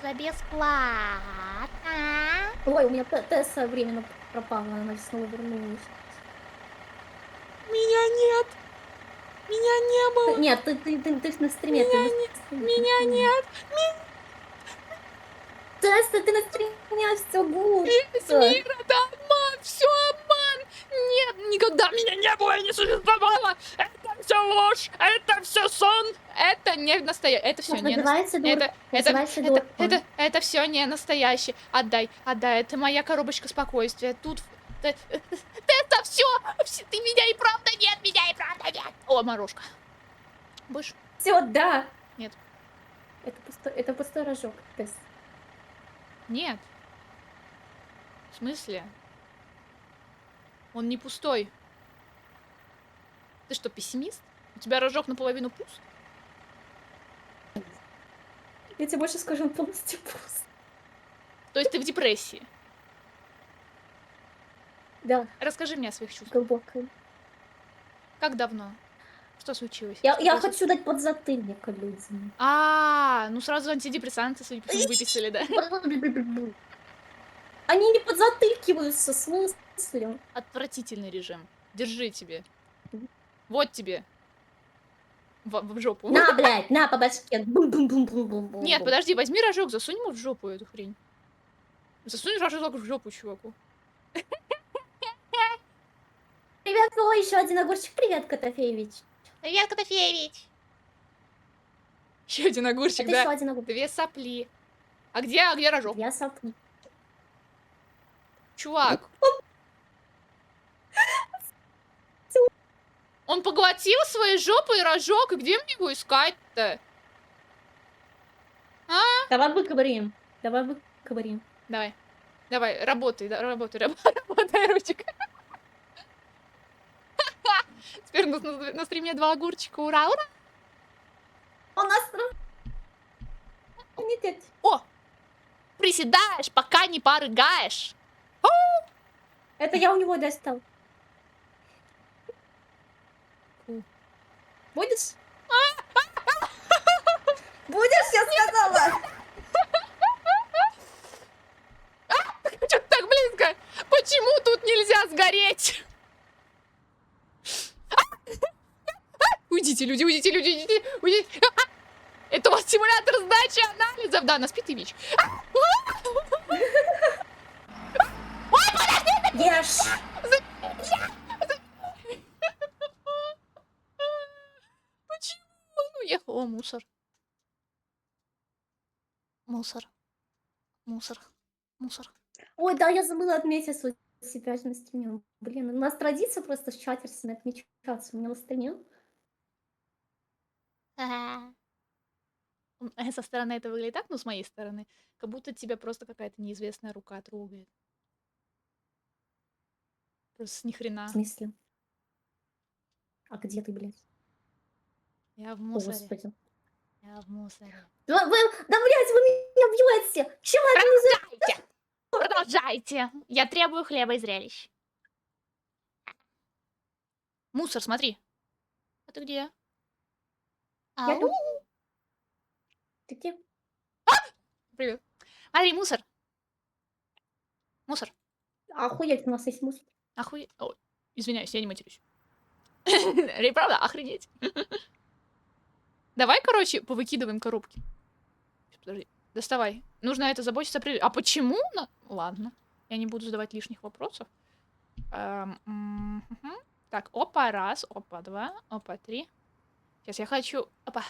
За бесплатно. Ой, у меня Тесса временно пропала, она снова вернулась. Меня нет. Меня не было. Нет, ты на стриме. Меня нет. Тесса, ты на стриме, все гуд. Весь мир это обман. Все обман. Нет, никогда меня не было и не существовало. Это все ложь. Это все сон. Это не настоящее. Это все не настоящее. Это все не настоящее. Отдай. Это моя коробочка спокойствия. Тут это все. Ты меня и правда нет. О, Морошка. Будешь? Все, да. Нет. Это пустой рожок, Тесс. Нет. В смысле? Он не пустой. Ты что, пессимист? У тебя рожок наполовину пуст? Я тебе больше скажу, он полностью пуст. То есть ты в депрессии? Да, Расскажи мне о своих чувствах. глубоко. Как давно? Что случилось? Я хочу дать подзатыльник людям. Ну сразу антидепрессанты, судя по всему, выписали, да? Они не подзатылькиваются, в смысле? Отвратительный режим. Держи тебе. Вот тебе. В жопу. На, блядь, на по башке. Бум-бум-бум-бум-бум-бум. Нет, подожди, возьми рожок, засунь ему в жопу эту хрень. Засунь рожок в жопу, чуваку. Привет, ой, еще один огурчик. Привет, Котофеевич. Привет, Котофеевич. Еще один огурчик, Это да? еще один огурчик. Две сопли. А где рожок? Я сопли. Чувак. Он поглотил своей жопой рожок, и где мне его искать-то? Давай выковырим. Давай, работай, работай, Ручик. Теперь у нас на стриме 2 огурчика, ура! У нас... Нет. О! Приседаешь, пока не порыгаешь. Это я у него достал. Будешь? Будешь, я сказала. Что ты так близко? Почему тут нельзя сгореть? Уйдите, люди, уйдите. Это у вас симулятор сдачи анализов. Да, на спит и ВИЧ. Ешь. Уехал. О, мусор. Мусор. Мусор. Мусор. Ой, да, я забыла отметить себя же на стриме. Блин, у нас традиция просто с чатерсами отмечаться у меня на стриме. Со стороны это выглядит так, ну, с моей стороны, как будто тебя просто какая-то неизвестная рука трогает. Просто ни В хрена. смысле? А где ты, блядь? Я в О, мусоре. Господи. Я в мусоре. Да, да, блядь, вы меня бьете! Человек не Продолжайте! Продолжайте! Я требую хлеба и зрелищ. Мусор, смотри. А ты где? Я Ау. тут. Ты где? Привет. Смотри, мусор. Мусор. Охуеть, у нас есть мусор. Охуеть. Ой, извиняюсь, я не матерюсь. Правда, охренеть. Давай, короче, повыкидываем коробки. Подожди, доставай. Нужно это заботиться. А почему? Ладно. Я не буду задавать лишних вопросов. Мгм. Так, опа, раз, опа, два, опа, три. Сейчас я хочу... Опа,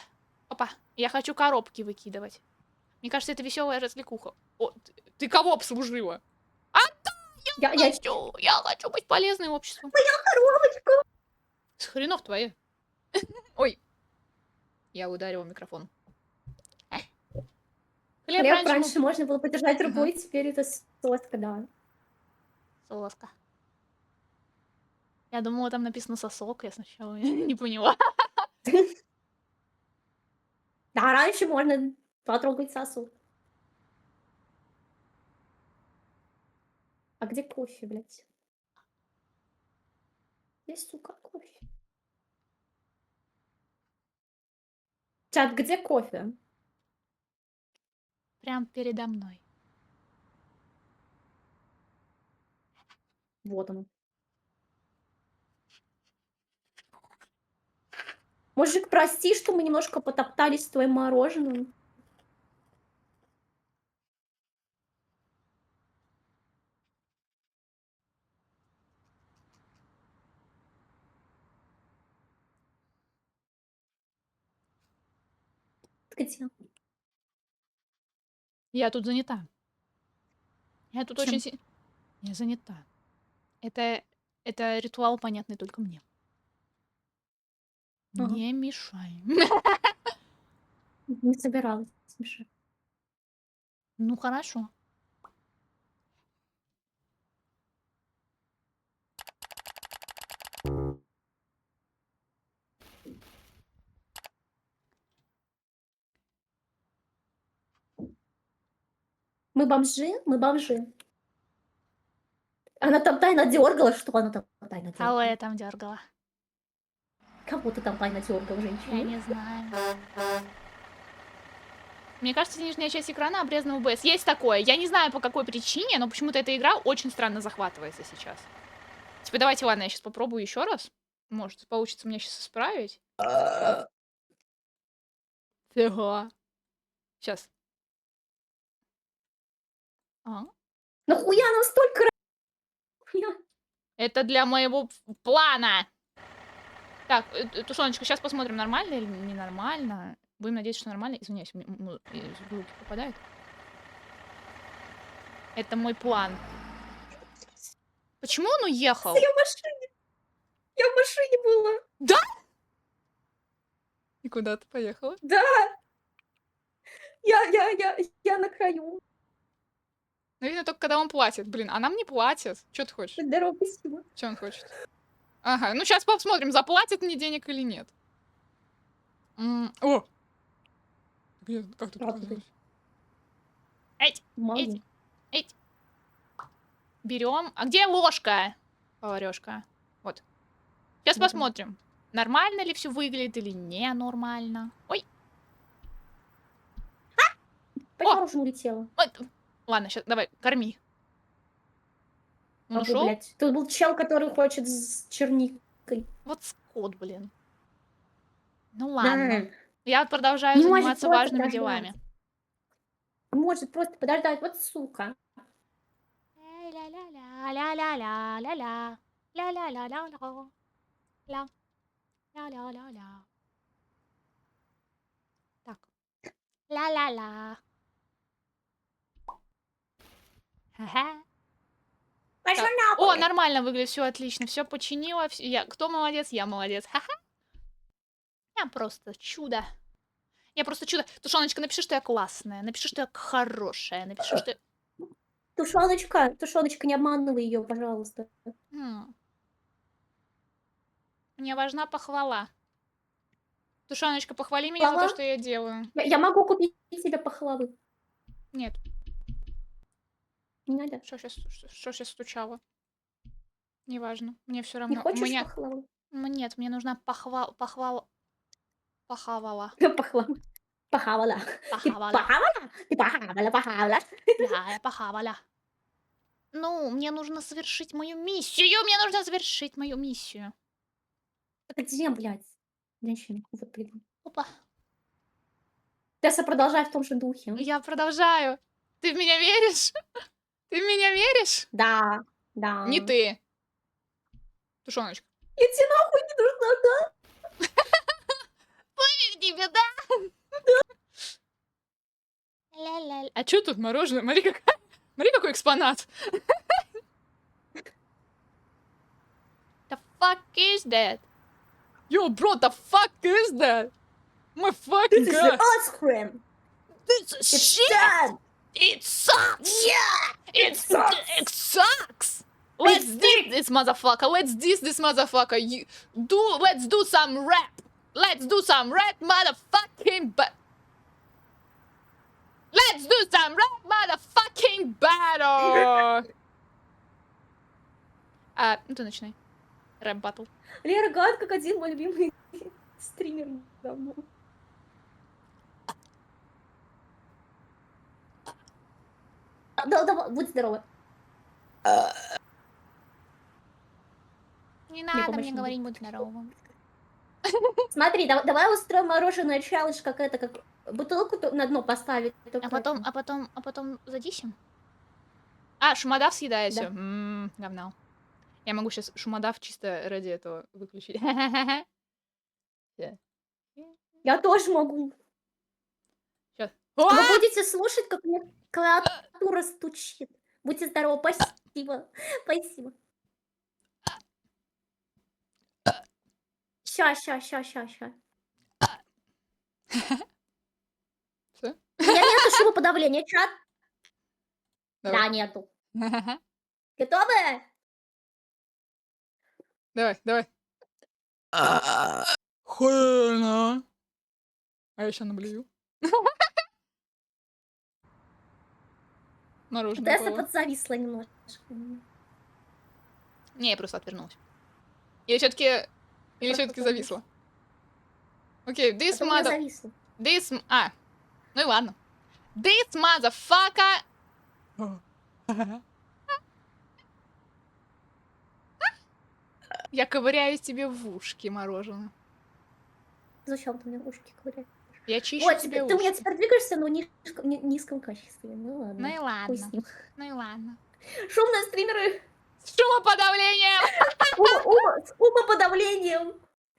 опа. Я хочу коробки выкидывать. Мне кажется, это веселая развлекуха. О, ты кого обслужила? А Я я хочу быть полезной обществу. коробочка. С хренов твои. Ой. Я ударила микрофон. Хлеб Хлеб раньше раньше можно было подержать Ага. рукой, теперь это соска, да. Соска. Я думала, там написано сосок, я сначала не поняла. Да, раньше можно потрогать сосуд. А где кофе, блядь? Есть, сука, кофе. Чат, где кофе? Прям передо мной. Вот он. Мужик, прости, что мы немножко потоптались с твоим мороженым. Ты где? Я тут занята. Я тут Чем? очень... Я занята. Это ритуал, понятный только мне. Ага. Не мешай. Не собиралась, смешно. Ну, хорошо. Мы бомжи? Мы бомжи. Она там тайно дергала. Что она там тайно Кого я дергала? там дергала? Кого ты там тайно дергал, Я женщина? не знаю. Мне кажется, нижняя часть экрана обрезана в ОБС. Есть такое. Я не знаю, по какой причине, но почему-то эта игра очень странно захватывается сейчас. Типа, давайте, ладно, я сейчас попробую еще раз. Может, получится мне сейчас исправить. Фига. Сейчас. А? Нахуя нам столько Нахуя? Это для моего плана. Так, Тушоночка, сейчас посмотрим, нормально или ненормально. Будем надеяться, что нормально. Извиняюсь, звуки попадают. Это мой план. Почему он уехал? Я в машине. Я в машине была. И куда ты поехала? Да. Я на краю. Ну, видно, только когда он платит. Блин, а нам не платят. Что ты хочешь? Здорово, спасибо. Что он хочет? Ага, ну сейчас посмотрим, заплатит мне денег или нет. О! Где? Как тут Как ты? оказалось? Эть! Могу. Эть! Берем. А где ложка? Поварешка. Вот. Сейчас Вот он. посмотрим. Нормально ли все выглядит или ненормально. Ой! Опять О! мороженое улетело. Вот. Ладно, сейчас давай, корми. Он Могу, ушел? блядь. Тут был чел, который хочет с черникой. Вот скот, блин. Ну Да. ладно. Я продолжаю Не может заниматься просто важными подождать. делами. Может просто подождать. Вот сука. Ля-ля-ля-ля-ля-ля-ля-ля. Ля-ля-ля-ля-ля. Ля. Ля-ля-ля-ля. Ла-ла-ла. Ха-ха. Пошла Так. нахуй! О, нормально выглядит, все отлично, все починила. Я... Кто молодец? Я молодец. Ха-ха. Я просто чудо. Я просто чудо. Тушоночка, напиши, что я классная. Напиши, что я хорошая. Напиши, что... Тушоночка, не обманывай ее, пожалуйста. М. Мне важна похвала. Тушоночка, похвали меня за то, Похвала? что я делаю. Я могу купить себе похвалы. Нет, Не надо. что сейчас стучало? Неважно. Мне все Не равно. У хочешь меня... похвалы? Нет, мне нужна похвала. Похавала. Похвалы. Похавала. Ты Похавала. похавала? Ты похавала. Да, я похавала. Ну, мне нужно совершить мою миссию. Мне нужно завершить мою миссию. Где, блядь? Женщина, вот блин. Опа. Тесса, продолжай в том же духе. Я продолжаю. Ты в меня веришь? Ты в меня веришь? Да, да. Не ты. Тушоночка. Я тебе нахуй не нужна, да? Тебе, да? Ля-ля-ля. А чё тут мороженое? Смотри, какой экспонат. The fuck is that? Yo, bro, the fuck is that? My fucking This is the god. ice cream. This It's shit. done. It sucks. Yeah. It sucks. It sucks. Let's diss this motherfucker. Let's diss this motherfucker. Let's do some rap. Let's do some rap, motherfucking Let's do some rap, motherfucking battle. Ну ты начинай. Рэп батл. Лера Гад, как один мой любимый стример давно. Да, давай, будь здорова. Не надо помощь мне не говорить, будь здоровым. Смотри, давай устроим мороженое челлендж, как это, как бутылку на дно поставить. А потом задисим? Шумодав съедается. Да. Говно. Я могу сейчас шумодав чисто ради этого выключить. Я тоже могу. Щас. Вы будете слушать, как мне клавиатура стучит. Будьте здоровы, спасибо. Спасибо. Ща. Всё? У меня нету шумоподавления, чат. Давай. Да, нету. Готовы? Давай. Хуйно. А я еще наблюю. Мороженое Тесса упало. подзависла немножко. Не, я просто отвернулась. Или все-таки Просто зависла? Окей, this Потом я mother... зависла. Ну и ладно. This motherfucker... Я ковыряю тебе в ушки мороженое. Зачем ты мне ушки ковыряешь? Я чищу Вот, тебе ты у меня ушки. теперь двигаешься, но в низком качестве. Ну ладно. Ну и Хуй ладно. с ним. Ну и ладно. Шумные стримеры С шумоподавлением! с умоподавлением.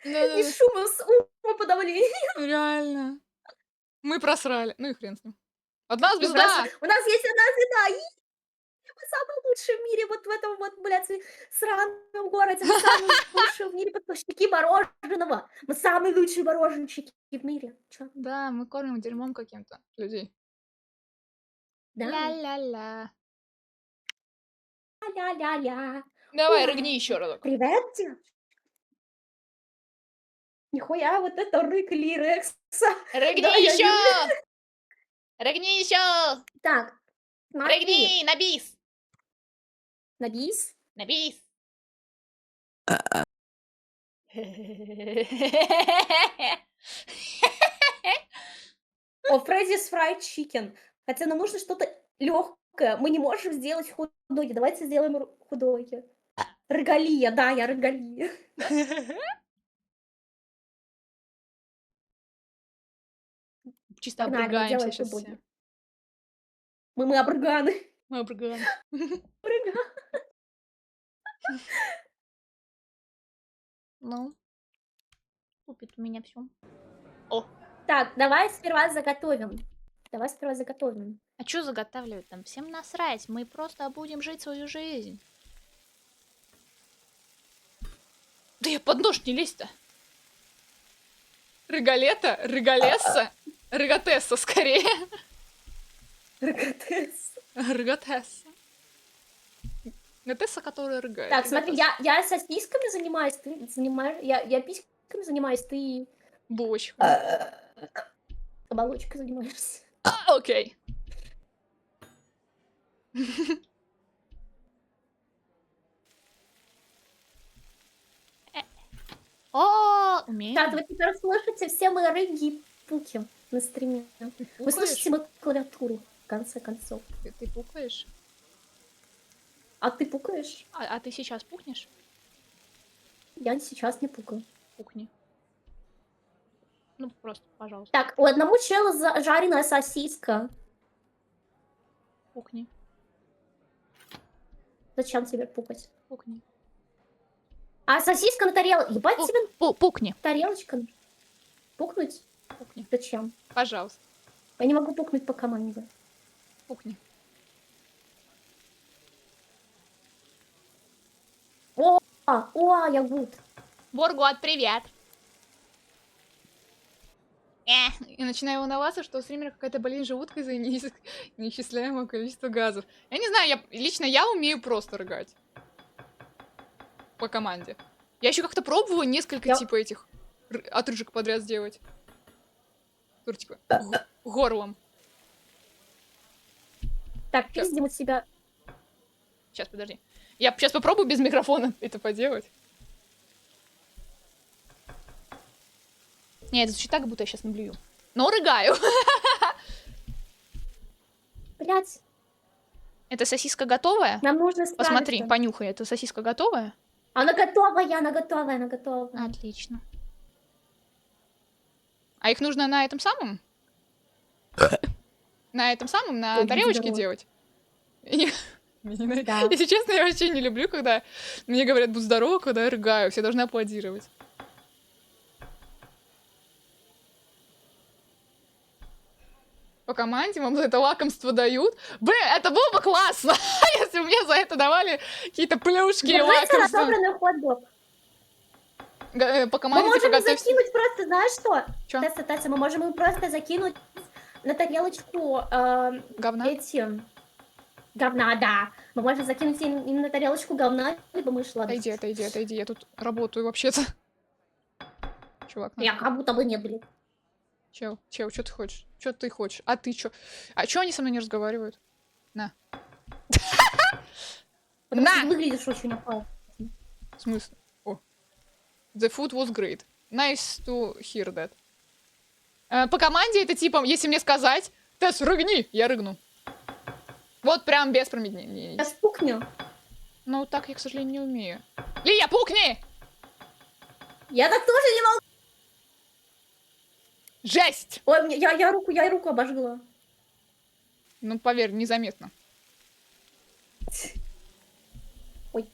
Да-да-да. Не с шумом, с умоподавлением. Реально. Мы просрали. Ну и хрен с ним. Одна У звезда! нас есть одна звезда. Мы самые лучшие в мире вот в этом вот, блядь, сраном городе. Мы самые лучшие в мире поставщики мороженого. Мы самые лучшие мороженщики в мире. Чё? Да, мы кормим дерьмом каким-то людей. Да. Ля-ля-ля. Ля-ля-ля. Давай, Ой. рыгни еще разок. Привет, девочки. Нихуя, вот это рык Лирекса. Рыгни Да, я еще! Рыгни еще! Так, смотри. Рыгни! На бис! На бис. На бис! О, Фреддис Фрайд Чикен. Хотя нам нужно что-то легкое. Мы не можем сделать худоги. Давайте сделаем худоги. Рогалия, да, я рогалия. Чисто Погнали, обрыгаемся делай сейчас худоги. все. Мы обрыганы. Мы обрыгаем. Ну, купит у меня все. О, Так, давай сперва заготовим. Давай сперва заготовим. А чё заготавливать там? Всем насрать. Мы просто будем жить свою жизнь. Да я под нож не лезь-то. Рыгалета, рыгалесса, рыгатесса скорее. Рогатец. Рыгатесса. Гатесса, которая рыгает. Так, смотри, Рыгатесса. я сосисками занимаюсь, ты занимаешь... Я письками занимаюсь, ты Булочку. оболочкой занимаешься. Окей. О, Так, умею. вы теперь слышите все мои рыги и пуки на стриме. Вы слышите мою клавиатуру, в конце концов. Ты пукаешь? А ты пукаешь? А ты сейчас пухнешь? Я сейчас не пукаю. Пухни. Ну, просто, пожалуйста, Так, у одного чела жареная сосиска. пухни. Зачем тебе пукать? Пукни. А сосиска на тарелке. Ебать тебе Пукни. тарелочка. Пукнуть? Пукни. Зачем? Пожалуйста, Я не могу пукнуть по команде. пухни. О, я гуд. Боргот, привет. И начинаю волноваться, что у стримера какая-то болезнь желудка из-за неисчисляемого количества газов. Я не знаю, лично я умею просто рыгать. По команде. Я еще как-то пробовала несколько типа этих отрыжек подряд сделать. Которые типа горлом. Так, пиздим от себя. Сейчас, подожди. Я сейчас попробую без микрофона это поделать. Не, это звучит так, будто я сейчас наблюю. Но рыгаю. Блять, Это сосиска готовая? нам нужно справиться. Посмотри, понюхай, это сосиска готовая? Она готовая, она готовая, она готовая. Отлично. А их нужно на этом самом? На этом самом, на Ой, тарелочке здорово. делать? Да. Если честно, я вообще не люблю, когда мне говорят «будь здорова», когда я рыгаю. Все должны аплодировать. По команде вам за это лакомство дают. Блин, это было бы классно, если бы мне за это давали какие-то плюшки и Держите лакомства. разобранный хот-дог. По Мы команде можем типа им готовь... закинуть просто, знаешь что? Чё? Тесса, мы можем им просто закинуть на тарелочку Говна? эти... Говна, да. Мы можем закинуть им на тарелочку говна, либо мышь, ладно. Отойди, я тут работаю вообще-то. Чувак, Я как будто бы не, блин. Чел, что ты хочешь? Что ты хочешь? А ты что? А чё они со мной не разговаривают? На. Потому что На! ты выглядишь очень опасно. В смысле? О. The food was great. Nice to hear that. По команде это типа, если мне сказать, Тесс, рыгни, я рыгну. Вот прям без промедления. Я спукню. Ну, так я, к сожалению, не умею. Лия, пукни! Я так тоже не могу. Жесть! Ой, я руку обожгла. Ну, поверь, незаметно. Ой.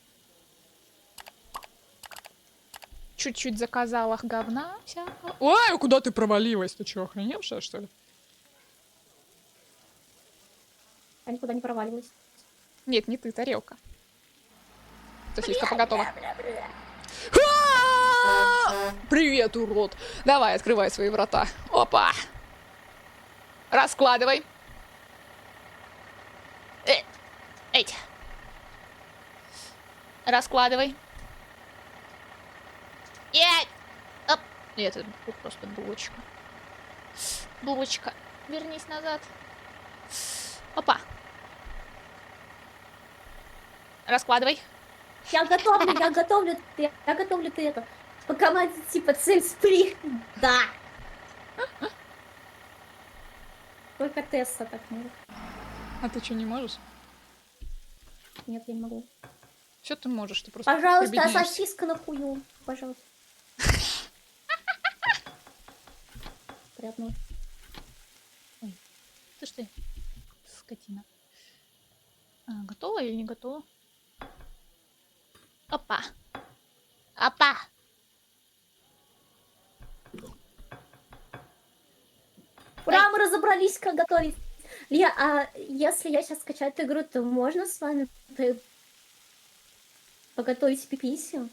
Чуть-чуть заказала говна всякого. Ой, куда ты провалилась? Ты что, охреневшая, что ли? Я никуда не проваливалась. Нет, не ты, тарелка. Сосиска поготова. Привет, урод. Давай, открывай свои врата. Опа. Раскладывай. Эть. Раскладывай. Оп. Нет, это просто булочка. Булочка. Вернись назад. Опа. Раскладывай. Я готовлю ты это. По команде типа цель спри. Да. Только Тесса так может. А ты что, не можешь? Нет, я не могу. Все ты можешь, ты просто Пожалуйста, прибедняешься. сосиска на хую. Пожалуйста. Приятного. Ты что, скотина? Готова или не готова? Опа. Опа. Ура, мы разобрали собрались как готовить. Лия, а если я сейчас скачаю эту игру, то можно с вами поготовить пиписью?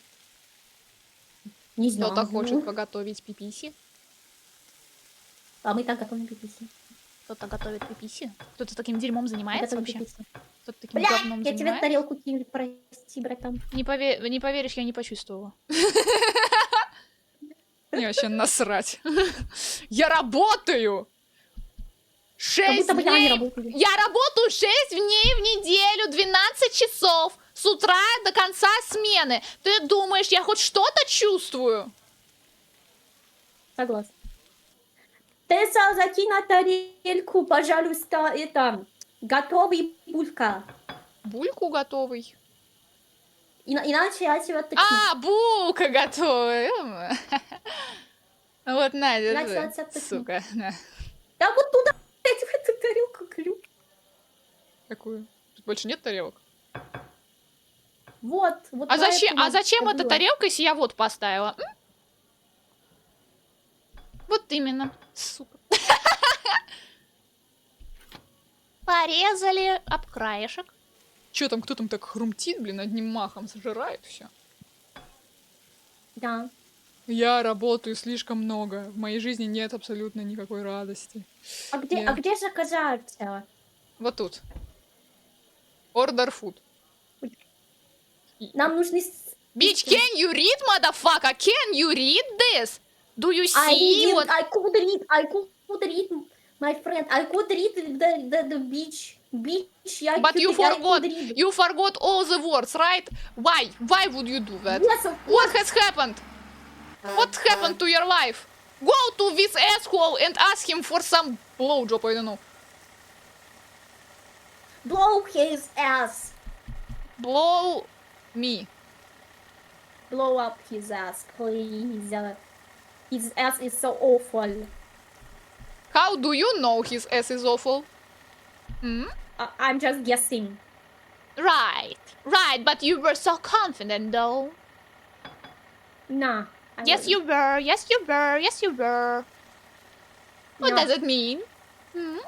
Не знаю. Кто-то хочет поготовить пиписи. А мы так готовим пиписью. Кто-то готовит пиписи. Кто-то таким дерьмом занимается Готовим вообще? пиписью. Кто-то таким Бля, говном я тебе занимается? тарелку кину, прости, братан. Не поверишь, я не почувствовала. Мне вообще насрать. Я работаю! Как 6 будто бы я не дней! работаю. Я работаю 6 дней в неделю, 12 часов. С утра до конца смены. Ты думаешь, я хоть что-то чувствую? Согласна. Тесса, закинь на тарелку, пожалуйста, это, готовый булька. Бульку готовый. Иначе я тебя тыкну. А, булка готовая. Вот, на, Я держи. тебя тыкну. Сука, на. Да вот туда, блядь, в эту тарелку клю. Какую? Тут больше нет тарелок? Вот, вот. А зачем, поэтому зачем эта забыла. тарелка, если я вот поставила? М? Вот именно. Сука. Порезали об краешек. Чё там, кто там так хрумтит, блин, одним махом сожирает все. Да. Я работаю слишком много. В моей жизни нет абсолютно никакой радости. А Я- где заказать? Вот тут. Order food. Нам нужны... Bitch, can you read, motherfucker? Can you read this? Do you I see what... I could read, my friend. I could read the beach. Yeah, But you I could forgot. read. You forgot all the words, right? Why? Why would you do that? Yes, of What course. has happened? What happened to your life? Go to this asshole and ask him for some blowjob, I don't know. Blow his ass. Blow me. Blow up his ass, please. His ass is so awful. How do you know his ass is awful? Hmm? I'm just guessing. Right, right, but you were so confident though. Nah. Yes, you were, yes, you were, yes, you were. What No. does it mean? Hmm?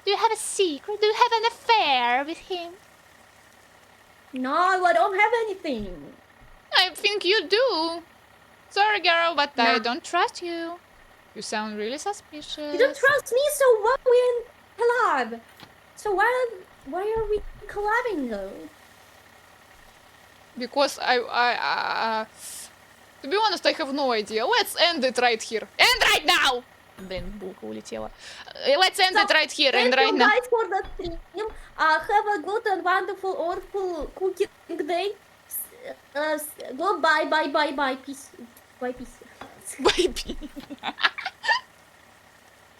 Do you have a secret? Do you have an affair with him? No, I don't have anything. I think you do. Sorry, girl, but I Nah. don't trust you. You sound really suspicious. You don't trust me, so why we in collab? So why are we collabing though? Because to be honest, I have no idea. Let's end it right here. And right now! Блин, булка улетела. Let's end it right here and Thank right you now. guys for the stream. Have a good and wonderful, awful cooking day. Goodbye, bye, peace. Bye, peace. Baby.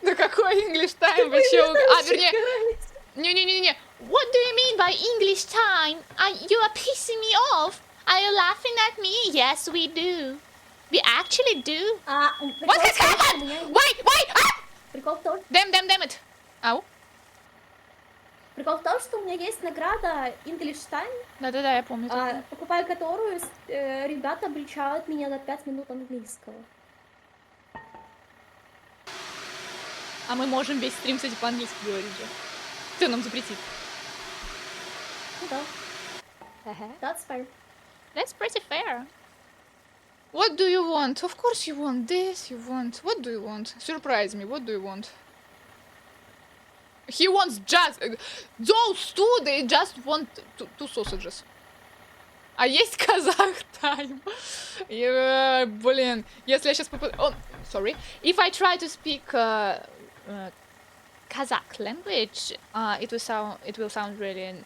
Да какой English time? Вы чё? А, вернее... Не-не-не-не. What do you mean by English time? You are pissing me off. Are you laughing at me? Yes, we do. We actually do. What has happened? Wait! Ah! Прикол в том, Damn it. Ау. что у меня есть награда English Time, Да-да-да, я помню. такое. покупая которую ребята обучают меня на 5 минут английского. А мы можем весь стрим, кстати, по-английски говорить же. Кто нам запретит? Ну да, that's fair. That's pretty fair. What do you want? Of course you want this, you want... What do you want? Surprise me, what do you want? He wants just... Those two, they just want two sausages. А есть казах тайм. Блин, если я сейчас попытаюсь... Sorry. If I try to speak Kazakh language, it will sound really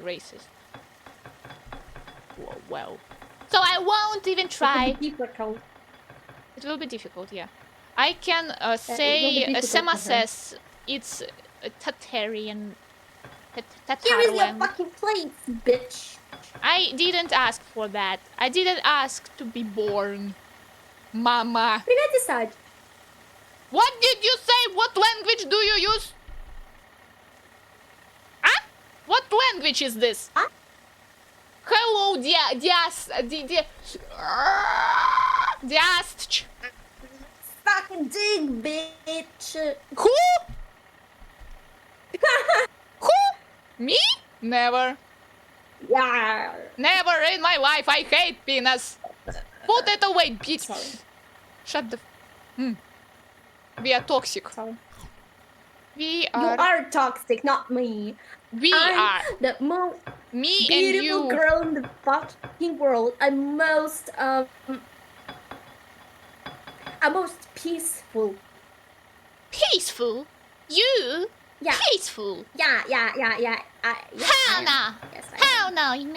racist. Well. So I won't even try. Difficult. It will be difficult, yeah. I can will be say difficult Sema for her. says it's a Tatarian. Here Tatar is your language. fucking plate, bitch. I didn't ask for that. I didn't ask to be born. Mama. Привет, Исач. What did you say? What language do you use? Huh? What language is this? Huh? Hello, Fucking dig, bitch. Who? Me? Never. Yeah. Never in my life. I hate penis. Put it away, bitch. Sorry. Shut the. We are toxic. Sorry. We You are. are toxic, not me. We I'm are. the most Me and beautiful you. girl in the fucking world. I'm most peaceful. Peaceful. You. Yeah. Peaceful. Yeah. Yeah, Hell I am. no. Yes, I Hell am.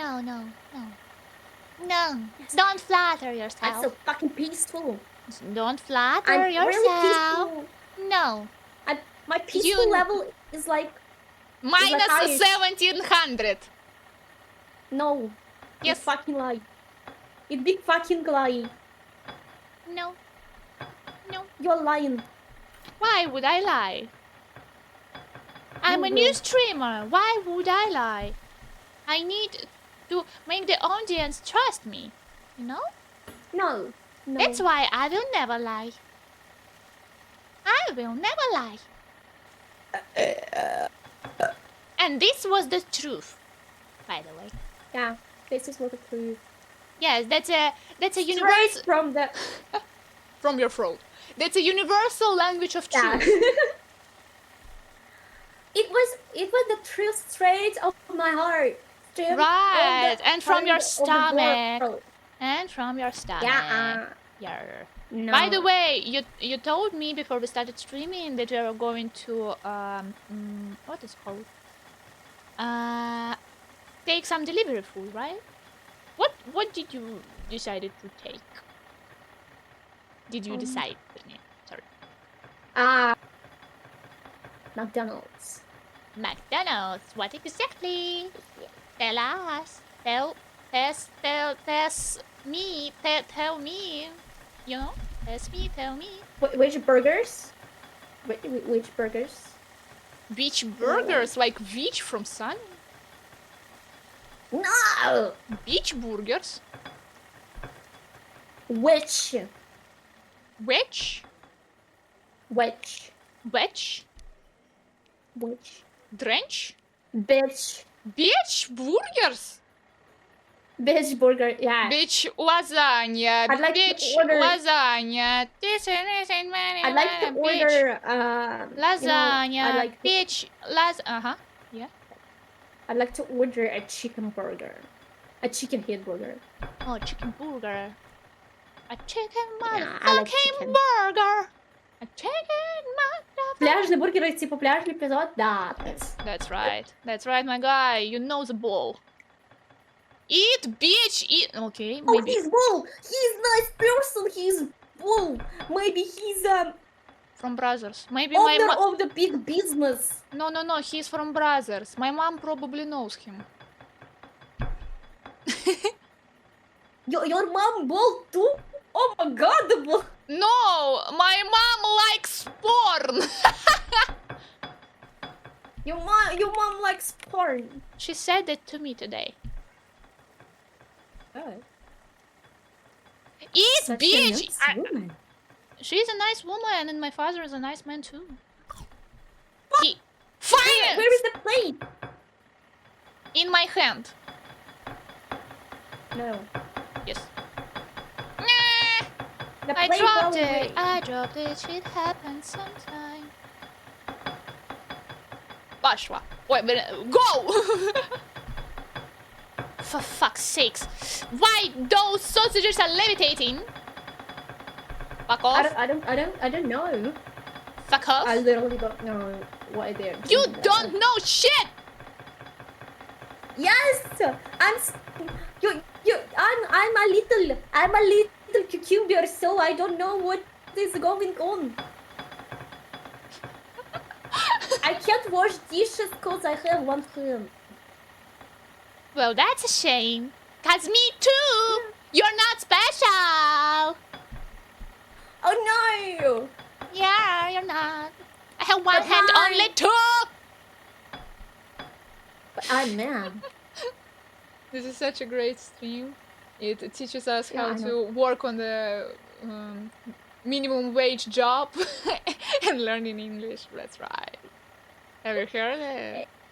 no. Don't flatter I'm yourself. so fucking peaceful. Don't flatter I'm really yourself. peaceful. No. My peaceful You- level is like Minus Irish. 1700. no. Yes. It's fucking lie. It's big fucking lie. No. You're lying. Why would I lie? I'm a You new will. streamer. Why would I lie? I need to make the audience trust me. You know? No. That's why I will never lie. I will never lie. And this was the truth, by the way. Yeah. This is what the truth. Yes, that's a Straight universal from the from your throat. That's a universal language of yeah. truth. It was the truth straight of my heart. Straight Right, of the and from your heart of the stomach. world. And from your stomach. Yeah. Yeah. No. By the way, you told me before we started streaming that we are going to what is it called? Take some delivery food, right? What did you decided to take? Did you decide? Sorry. McDonald's. McDonald's. What exactly? Tell us. Tell me. Tell me. You know? Tell me. Which burgers? Which burgers? Beach burgers, like beach from sun. No. Beach burgers. Which? Wedge. Which? Wedge. Which? Drench. Bitch. Beach burgers. Bitch burger. Yeah. Beach lasagna. I'd like to Beach order- lasagna. I'd like to order Lasagna. I'd like to, Beach Yeah. I'd like to order a chicken burger. A chicken head burger. Oh, chicken burger. A chicken Yeah, I like motherfucking chicken. burger. A chicken motherfucking. Пляжный бургер, типа пляжный эпизод, да. That's right. That's right, my guy. You know the ball. Eat, bitch, eat. Okay, Oh, maybe he's bull. He's nice person. He's bull. Maybe he's from Brothers. Maybe my owner mom. of the big business. No. He's from Brothers. My mom probably knows him. Your mom bull too? Oh my god, the bull. No, my mom likes porn. Your mom likes porn. She said that to me today. Oh, Eat, such a bitch. nice woman. She's a nice woman, and my father is a nice man too. Where Fire is the plate? in my hand. No. Yes. The I plate dropped probably- it. I dropped it. Shit happens sometime. Пошла. Ой, блин, go! For fuck's sakes. Why those sausages are levitating? Fuck off. I don't know. Fuck off. I literally don't know why they're You doing that. don't know shit! Yes, I'm a little cucumber, so I don't know what is going on. I can't wash dishes because I have one hand. Well, that's a shame. Cause me too! You're not special! Oh no! Yeah, you're not. I have one But hand mine- only too! But I'm man. This is such a great stream. It teaches us Yeah, how I to work on the minimum wage job and learning English. That's right. Have you heard it?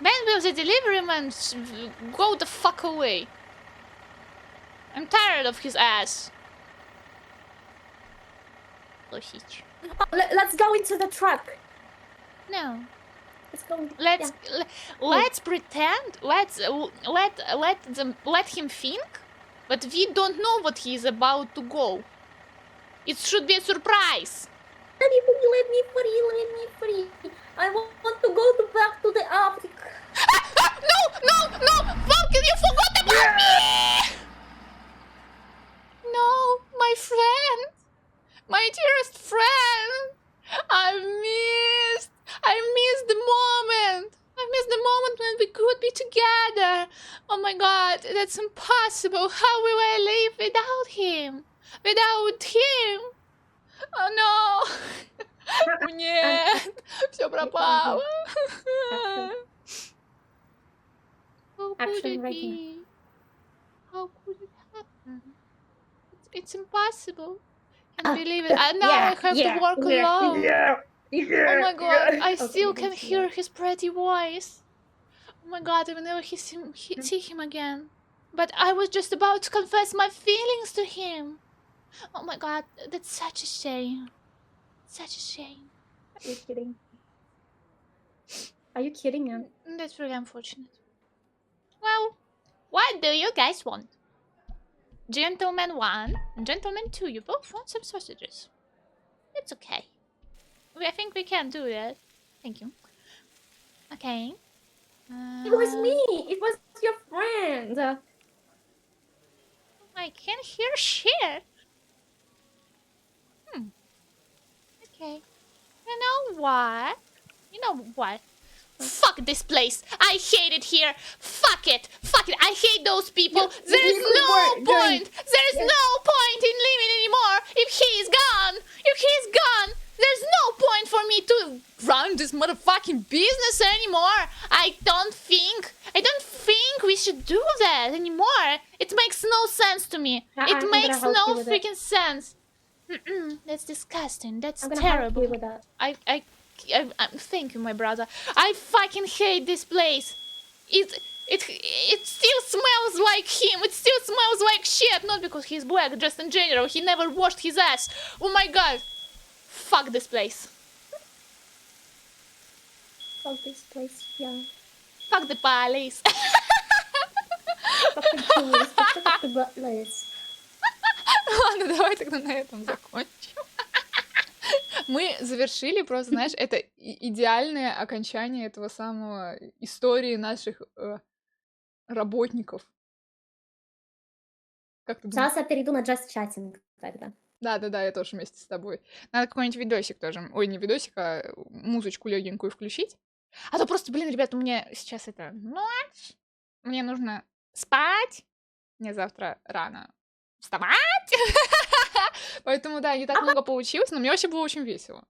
When will the delivery man go the fuck away? I'm tired of his ass. Sausage. Let's go into the truck. No. Let's go. Let's pretend. Let him think. But we don't know what he is about to go. It should be a surprise. Let me free. I want to go back to the Africa. No! Falcon, you forgot about me! No, my friend. My dearest friend. I missed the moment. I missed the moment when we could be together. Oh my god, that's impossible. How will I live without him? Without him? Oh no. Нет, все пропало. How could Action it right be? How could it happen? It's impossible. Can't believe it. Now I have to work alone. Oh my god, I still can hear his pretty voice. Oh my god, I will never see him again. But I was just about to confess my feelings to him. Oh my god, that's such a shame. Such a shame. Are you kidding? Are you kidding him? That's really unfortunate. Well, what do you guys want? Gentleman 1 and Gentleman 2, you both want some sausages. It's okay. I think we can do that. Thank you. Okay. It was me. It was your friend. I can't hear shit. Okay. You know what? Fuck this place. I hate it here. Fuck it. I hate those people. There is no point. There is no point in living anymore if he is gone. There's no point for me to run this motherfucking business anymore. I don't think we should do that anymore. It makes no sense to me. I'm It gonna makes help no you with it. freaking sense. That's disgusting. That's I'm gonna help terrible. you with that. Thank you, my brother. I fucking hate this place. It still smells like him. It still smells like shit. Not because he's black, just in general. He never washed his ass. Oh my god. Fuck this place. Fuck this place, yeah. Fuck the police. Fuck the police. Fuck the butlers. Ладно, давай тогда на этом закончим. Мы завершили просто, знаешь, это идеальное окончание этого самого истории наших работников. Как ты думаешь? Сейчас я перейду на Just Chatting тогда. Да, я тоже вместе с тобой. Надо какой-нибудь видосик тоже. Ой, не видосик, а музычку легенькую включить. А то просто, блин, ребят, у меня сейчас это ночь. Мне нужно спать. Мне завтра рано вставать. Поэтому, да, не так много получилось, но мне вообще было очень весело.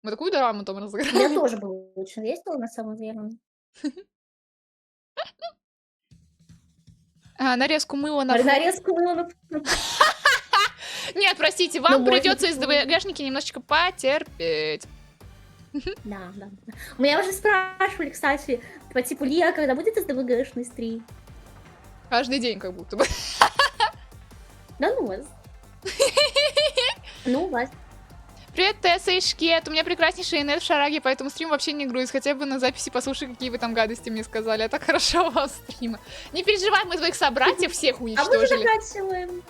Мы такую драму там Мне разыграли. тоже было очень весело, на самом деле. Нарезку мыла на... Нарезку мыла на... Нет, простите, Ну, вам можно придется из такое. ДВГшники немножечко потерпеть. Да. У меня уже спрашивали, кстати, по типу, Лия, когда будет СДВГшный стрим? Каждый день как будто бы. Да ну вас. Ну вас. Привет, Тесса и Шкет. У меня прекраснейший инет в шараге, поэтому стрим вообще не грузит. Хотя бы на записи послушай, какие вы там гадости мне сказали. А так хорошо у вас стрима. Не переживай, мы твоих собратьев всех А мы уничтожили. заканчиваем.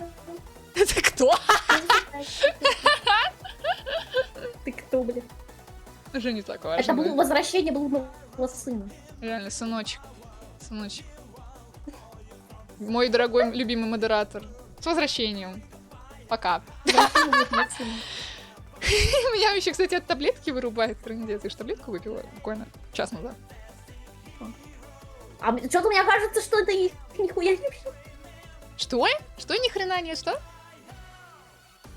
Это кто? Ты кто, блин? Уже не так Это важно. было возвращение блудного сына. Реально, сыночек. Мой дорогой, любимый модератор. С возвращением. Пока. Возвращение блудного сына. Меня еще, кстати, от таблетки вырубает. Трындец. Я же таблетку выпила буквально час назад. А что-то мне кажется, что это нихуя не пью. Что? Что ни хрена не что?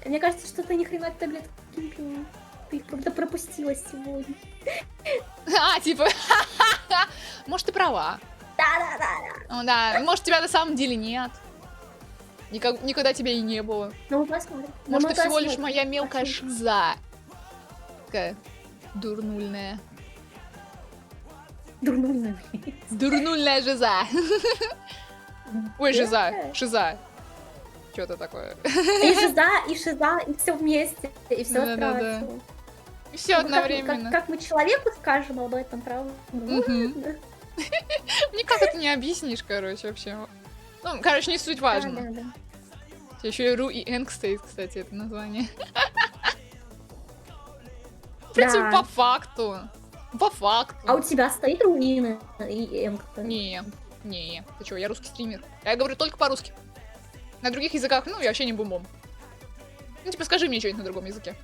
Мне кажется, что ты ни хрена таблетку не пила. Ты их как-то пропустила сегодня. А, типа... Может, ты права. Да. Ну да, может, тебя на самом деле нет. Никогда тебя и не было. Ну, мы посмотрим. Может, Ну, ты мы всего лишь посмотрим. моя мелкая Посмотрим. шиза. Такая дурнульная. Дурнульная. Дурнульная жиза. Ой, жиза, Да. шиза. Что-то такое. И шиза, и все вместе, и все Да-да-да. сразу. И все одновременно. Как мы человеку скажем об этом, правда? Ну, Мгм. ладно. Никак это не объяснишь, короче, вообще. Ну, короче, не суть важно. Да. Еще и Ру и Энг стоит, кстати, это название. В принципе, Да. по факту. По факту. А у тебя стоит руина и Эмка? Не, ты чё, я русский стример. Я говорю только по-русски. На других языках, ну, я вообще не бумбом. Ну, типа, скажи мне что-нибудь на другом языке.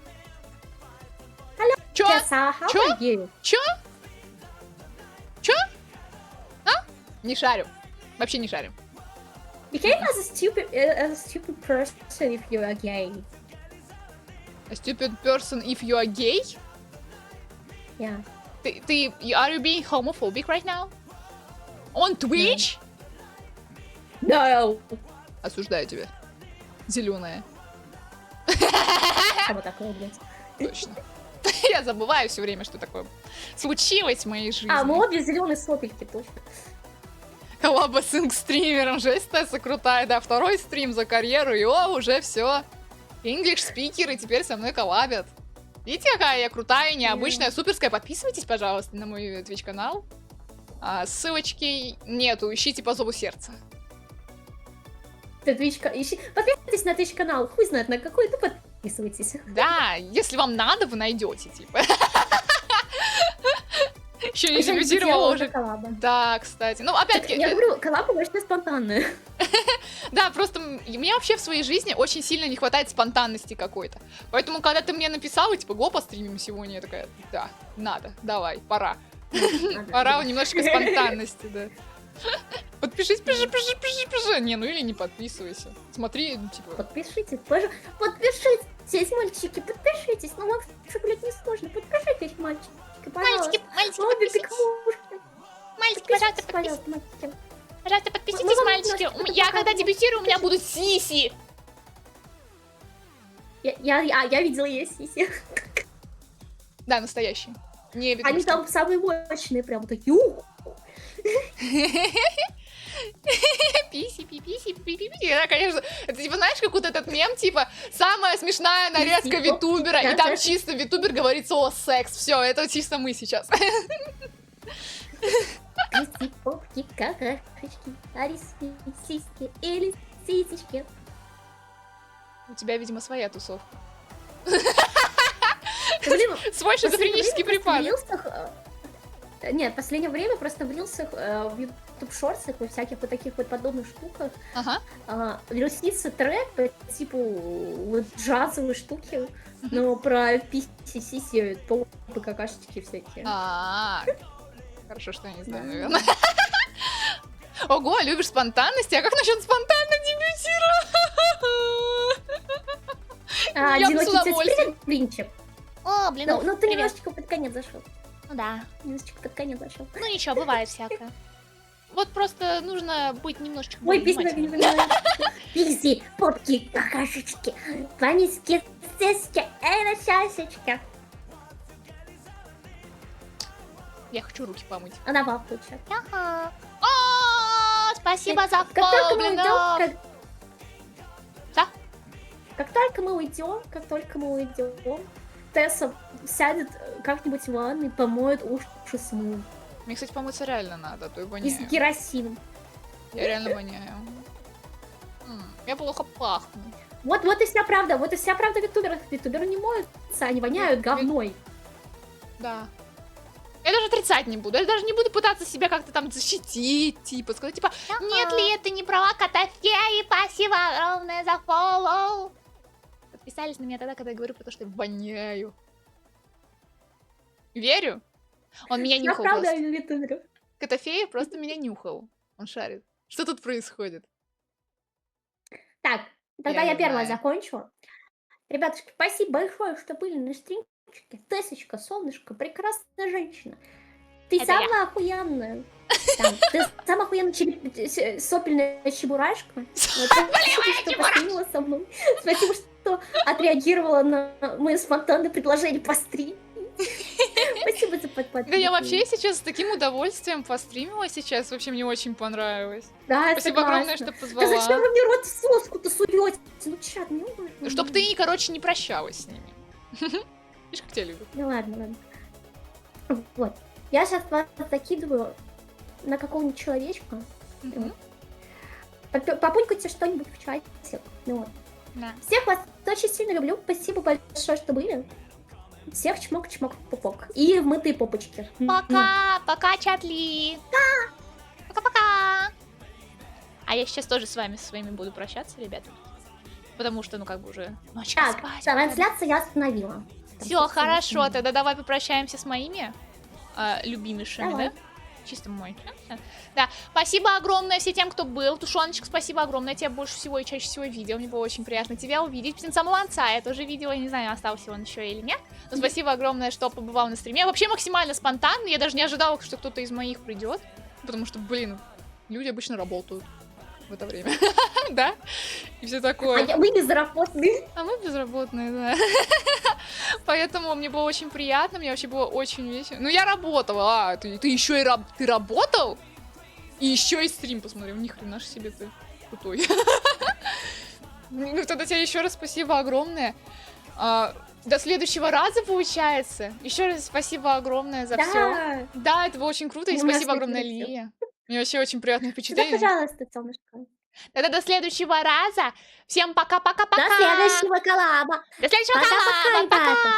Алло. Чё? How Чё? are you? Чё? А? Не шарю. Вообще не шарю. Behave as a stupid person if you are gay. A stupid person if you are gay? Yeah. Are you being homophobic right now? On Twitch? No. Осуждаю тебя. Зеленая. Что такое, блядь? Точно. Я забываю все время, что такое случилось в моей жизни. А, мы обе зеленые сопельки, точно. Коллаба с инг-стримером, жесть Тесса крутая, да, второй стрим за карьеру, и уже все. English спикеры теперь со мной коллабят. Видите, какая я крутая, необычная, суперская. Подписывайтесь, пожалуйста, на мой Twitch канал. Ссылочки нету, ищите по зову сердца. Подписывайтесь на Twitch канал, хуй знает на какой, то подписывайтесь. Да, если вам надо, вы найдете, типа. Еще не Причём дебютировала сделала уже. коллаба. Да, кстати. Ну, опять-таки, Я говорю, коллаба вообще спонтанная. да, просто мне вообще в своей жизни очень сильно не хватает спонтанности какой-то. Поэтому, когда ты мне написала, типа, го, постримим сегодня, я такая, да, надо, давай, пора. Пора немножечко спонтанности, да. Подпишись, пиши. Не, ну или не подписывайся. Смотри, ну, типа... Подпишитесь, подпишитесь, мальчики, подпишитесь. Ну, Макс, блядь, не сложно. Подпишитесь, мальчики, пожалуйста. Мальчики, Обе подписывайтесь. пикмушки. Мальчики, пожалуйста, Подпишитесь, подписывайтесь. пожалуйста, мальчики. Пожалуйста, подпишитесь, Мы вам мальчики. немножко Я когда покажем. дебютирую, у меня будут сиси. Я видела ее сиси. Да, настоящий. Не видно, Они что- там самые мощные, прям такие. Ух. Писи, пиписи, пипипи. Да, конечно. Это типа, знаешь, как вот этот мем, типа, самая смешная нарезка Писи, витубера, и да, там да. чисто витубер говорит слово секс. Все, это чисто мы сейчас. Кисти, попки, какашечки, ариски, сиськи или сисечки. У тебя, видимо, своя тусовка. Блин, Свой шизофренический припадок. Нет, в последнее время просто в рилсах, в YouTube шортсах и всяких вот таких вот подобных штуках Ага. релсится трек по типу вот джазовые штуки, но про писи, сиси, попы, какашечки всякие. Хорошо, что я не знаю, наверное. Ого, любишь спонтанность? А как насчет спонтанно дебютировать? Я бы с Одинокий тетя удовольствием. привет, блинчик. О, блин, Ну, ты привет. немножечко под конец зашел. Ну да. Немножечко под конец зашел. Ну ничего, бывает всякое. Вот просто нужно быть немножечко Ой, более песня не внимательным. понимаю. Писи, попки, какашечки, паниски, сиськи, на часечки. Я хочу руки помыть. Она в ахуе. Ага. О, спасибо за Как только мы фоллоу. уйдем, Да? как только мы уйдем, Тесса сядет как-нибудь в ванной, помоет уши с мылом. Мне, кстати, помыться реально надо, а то я И с воняю. керосином. Я реально воняю. Я плохо пахну. Вот и вся правда, витуберов. Витуберы не моются, они воняют говной. Да. Я даже отрицать не буду. Я даже не буду пытаться себя как-то там защитить, типа, сказать, типа, Нет ли ты не права, Котофеи? Спасибо огромное за фоллоу. подписались на меня тогда, когда я говорю про то, что я воняю. Верю? Он меня Я нюхал правда просто. витуберов. Котофеев просто меня нюхал. Он шарит. Что тут происходит? Так, тогда Я я не первая знаю. закончу. Ребятушки, спасибо большое, что были на стримчике. Тессочка, солнышко, прекрасная женщина. Ты Это самая охуенная. Да, ты самая охуенная сопельная чебурашка. Вот, спасибо, что постримила со мной. Спасибо, что отреагировала на мое спонтанное предложение постримить. Спасибо за подписку. Да я вообще сейчас с таким удовольствием постримила сейчас. Вообще мне очень понравилось. Да, Спасибо огромное, согласна. что Да зачем позвала. вы мне рот в соску-то суете? Ну, чат, не важно. Чтоб ты, короче, не прощалась с ними. Видишь, как тебя любят. Ну ладно, ладно. Вот. Я сейчас вас закидываю на какого-нибудь человечка. Мгм. Попунькайте что-нибудь в чатик. Ну вот. Да. Всех вас очень сильно люблю. Спасибо большое, что были. Всех чмок-чмок пупок. И в мытые попочки. Пока, пока, Чатли. Пока-пока. А я сейчас тоже с вами со своими буду прощаться, ребята. Потому что, ну, как бы уже ночка Так, спать. трансляцию я остановила. Все, хорошо, тогда давай попрощаемся с моими любимейшими, Давай. да? Чисто мой. Да, спасибо огромное всем тем, кто был. Тушоночка, спасибо огромное. Я тебя больше всего и чаще всего видел. Мне было очень приятно тебя увидеть. Птенца Маланца я тоже видела. Я не знаю, остался он еще или нет. Но спасибо огромное, что побывал на стриме. Вообще максимально спонтанно. Я даже не ожидала, что кто-то из моих придет. Потому что, блин, люди обычно работают в это время. Да? И все такое. Мы безработные. А мы безработные, да. Поэтому мне было очень приятно, мне вообще было очень весело. Ну, я работала, ты еще и ты работал? И еще и стрим посмотрел. Ни хрена ж себе ты крутой. Ну, тогда тебе еще раз спасибо огромное. До следующего раза, получается. Еще раз спасибо огромное за все. Да. Да, это было очень круто. И У нас спасибо огромное, не Лия. Мне вообще очень приятное Сюда, впечатление. пожалуйста, солнышко. Тогда до следующего раза. Всем пока-пока-пока. До следующего коллаба. До следующего Пока-пока, канала. ребята. Пока.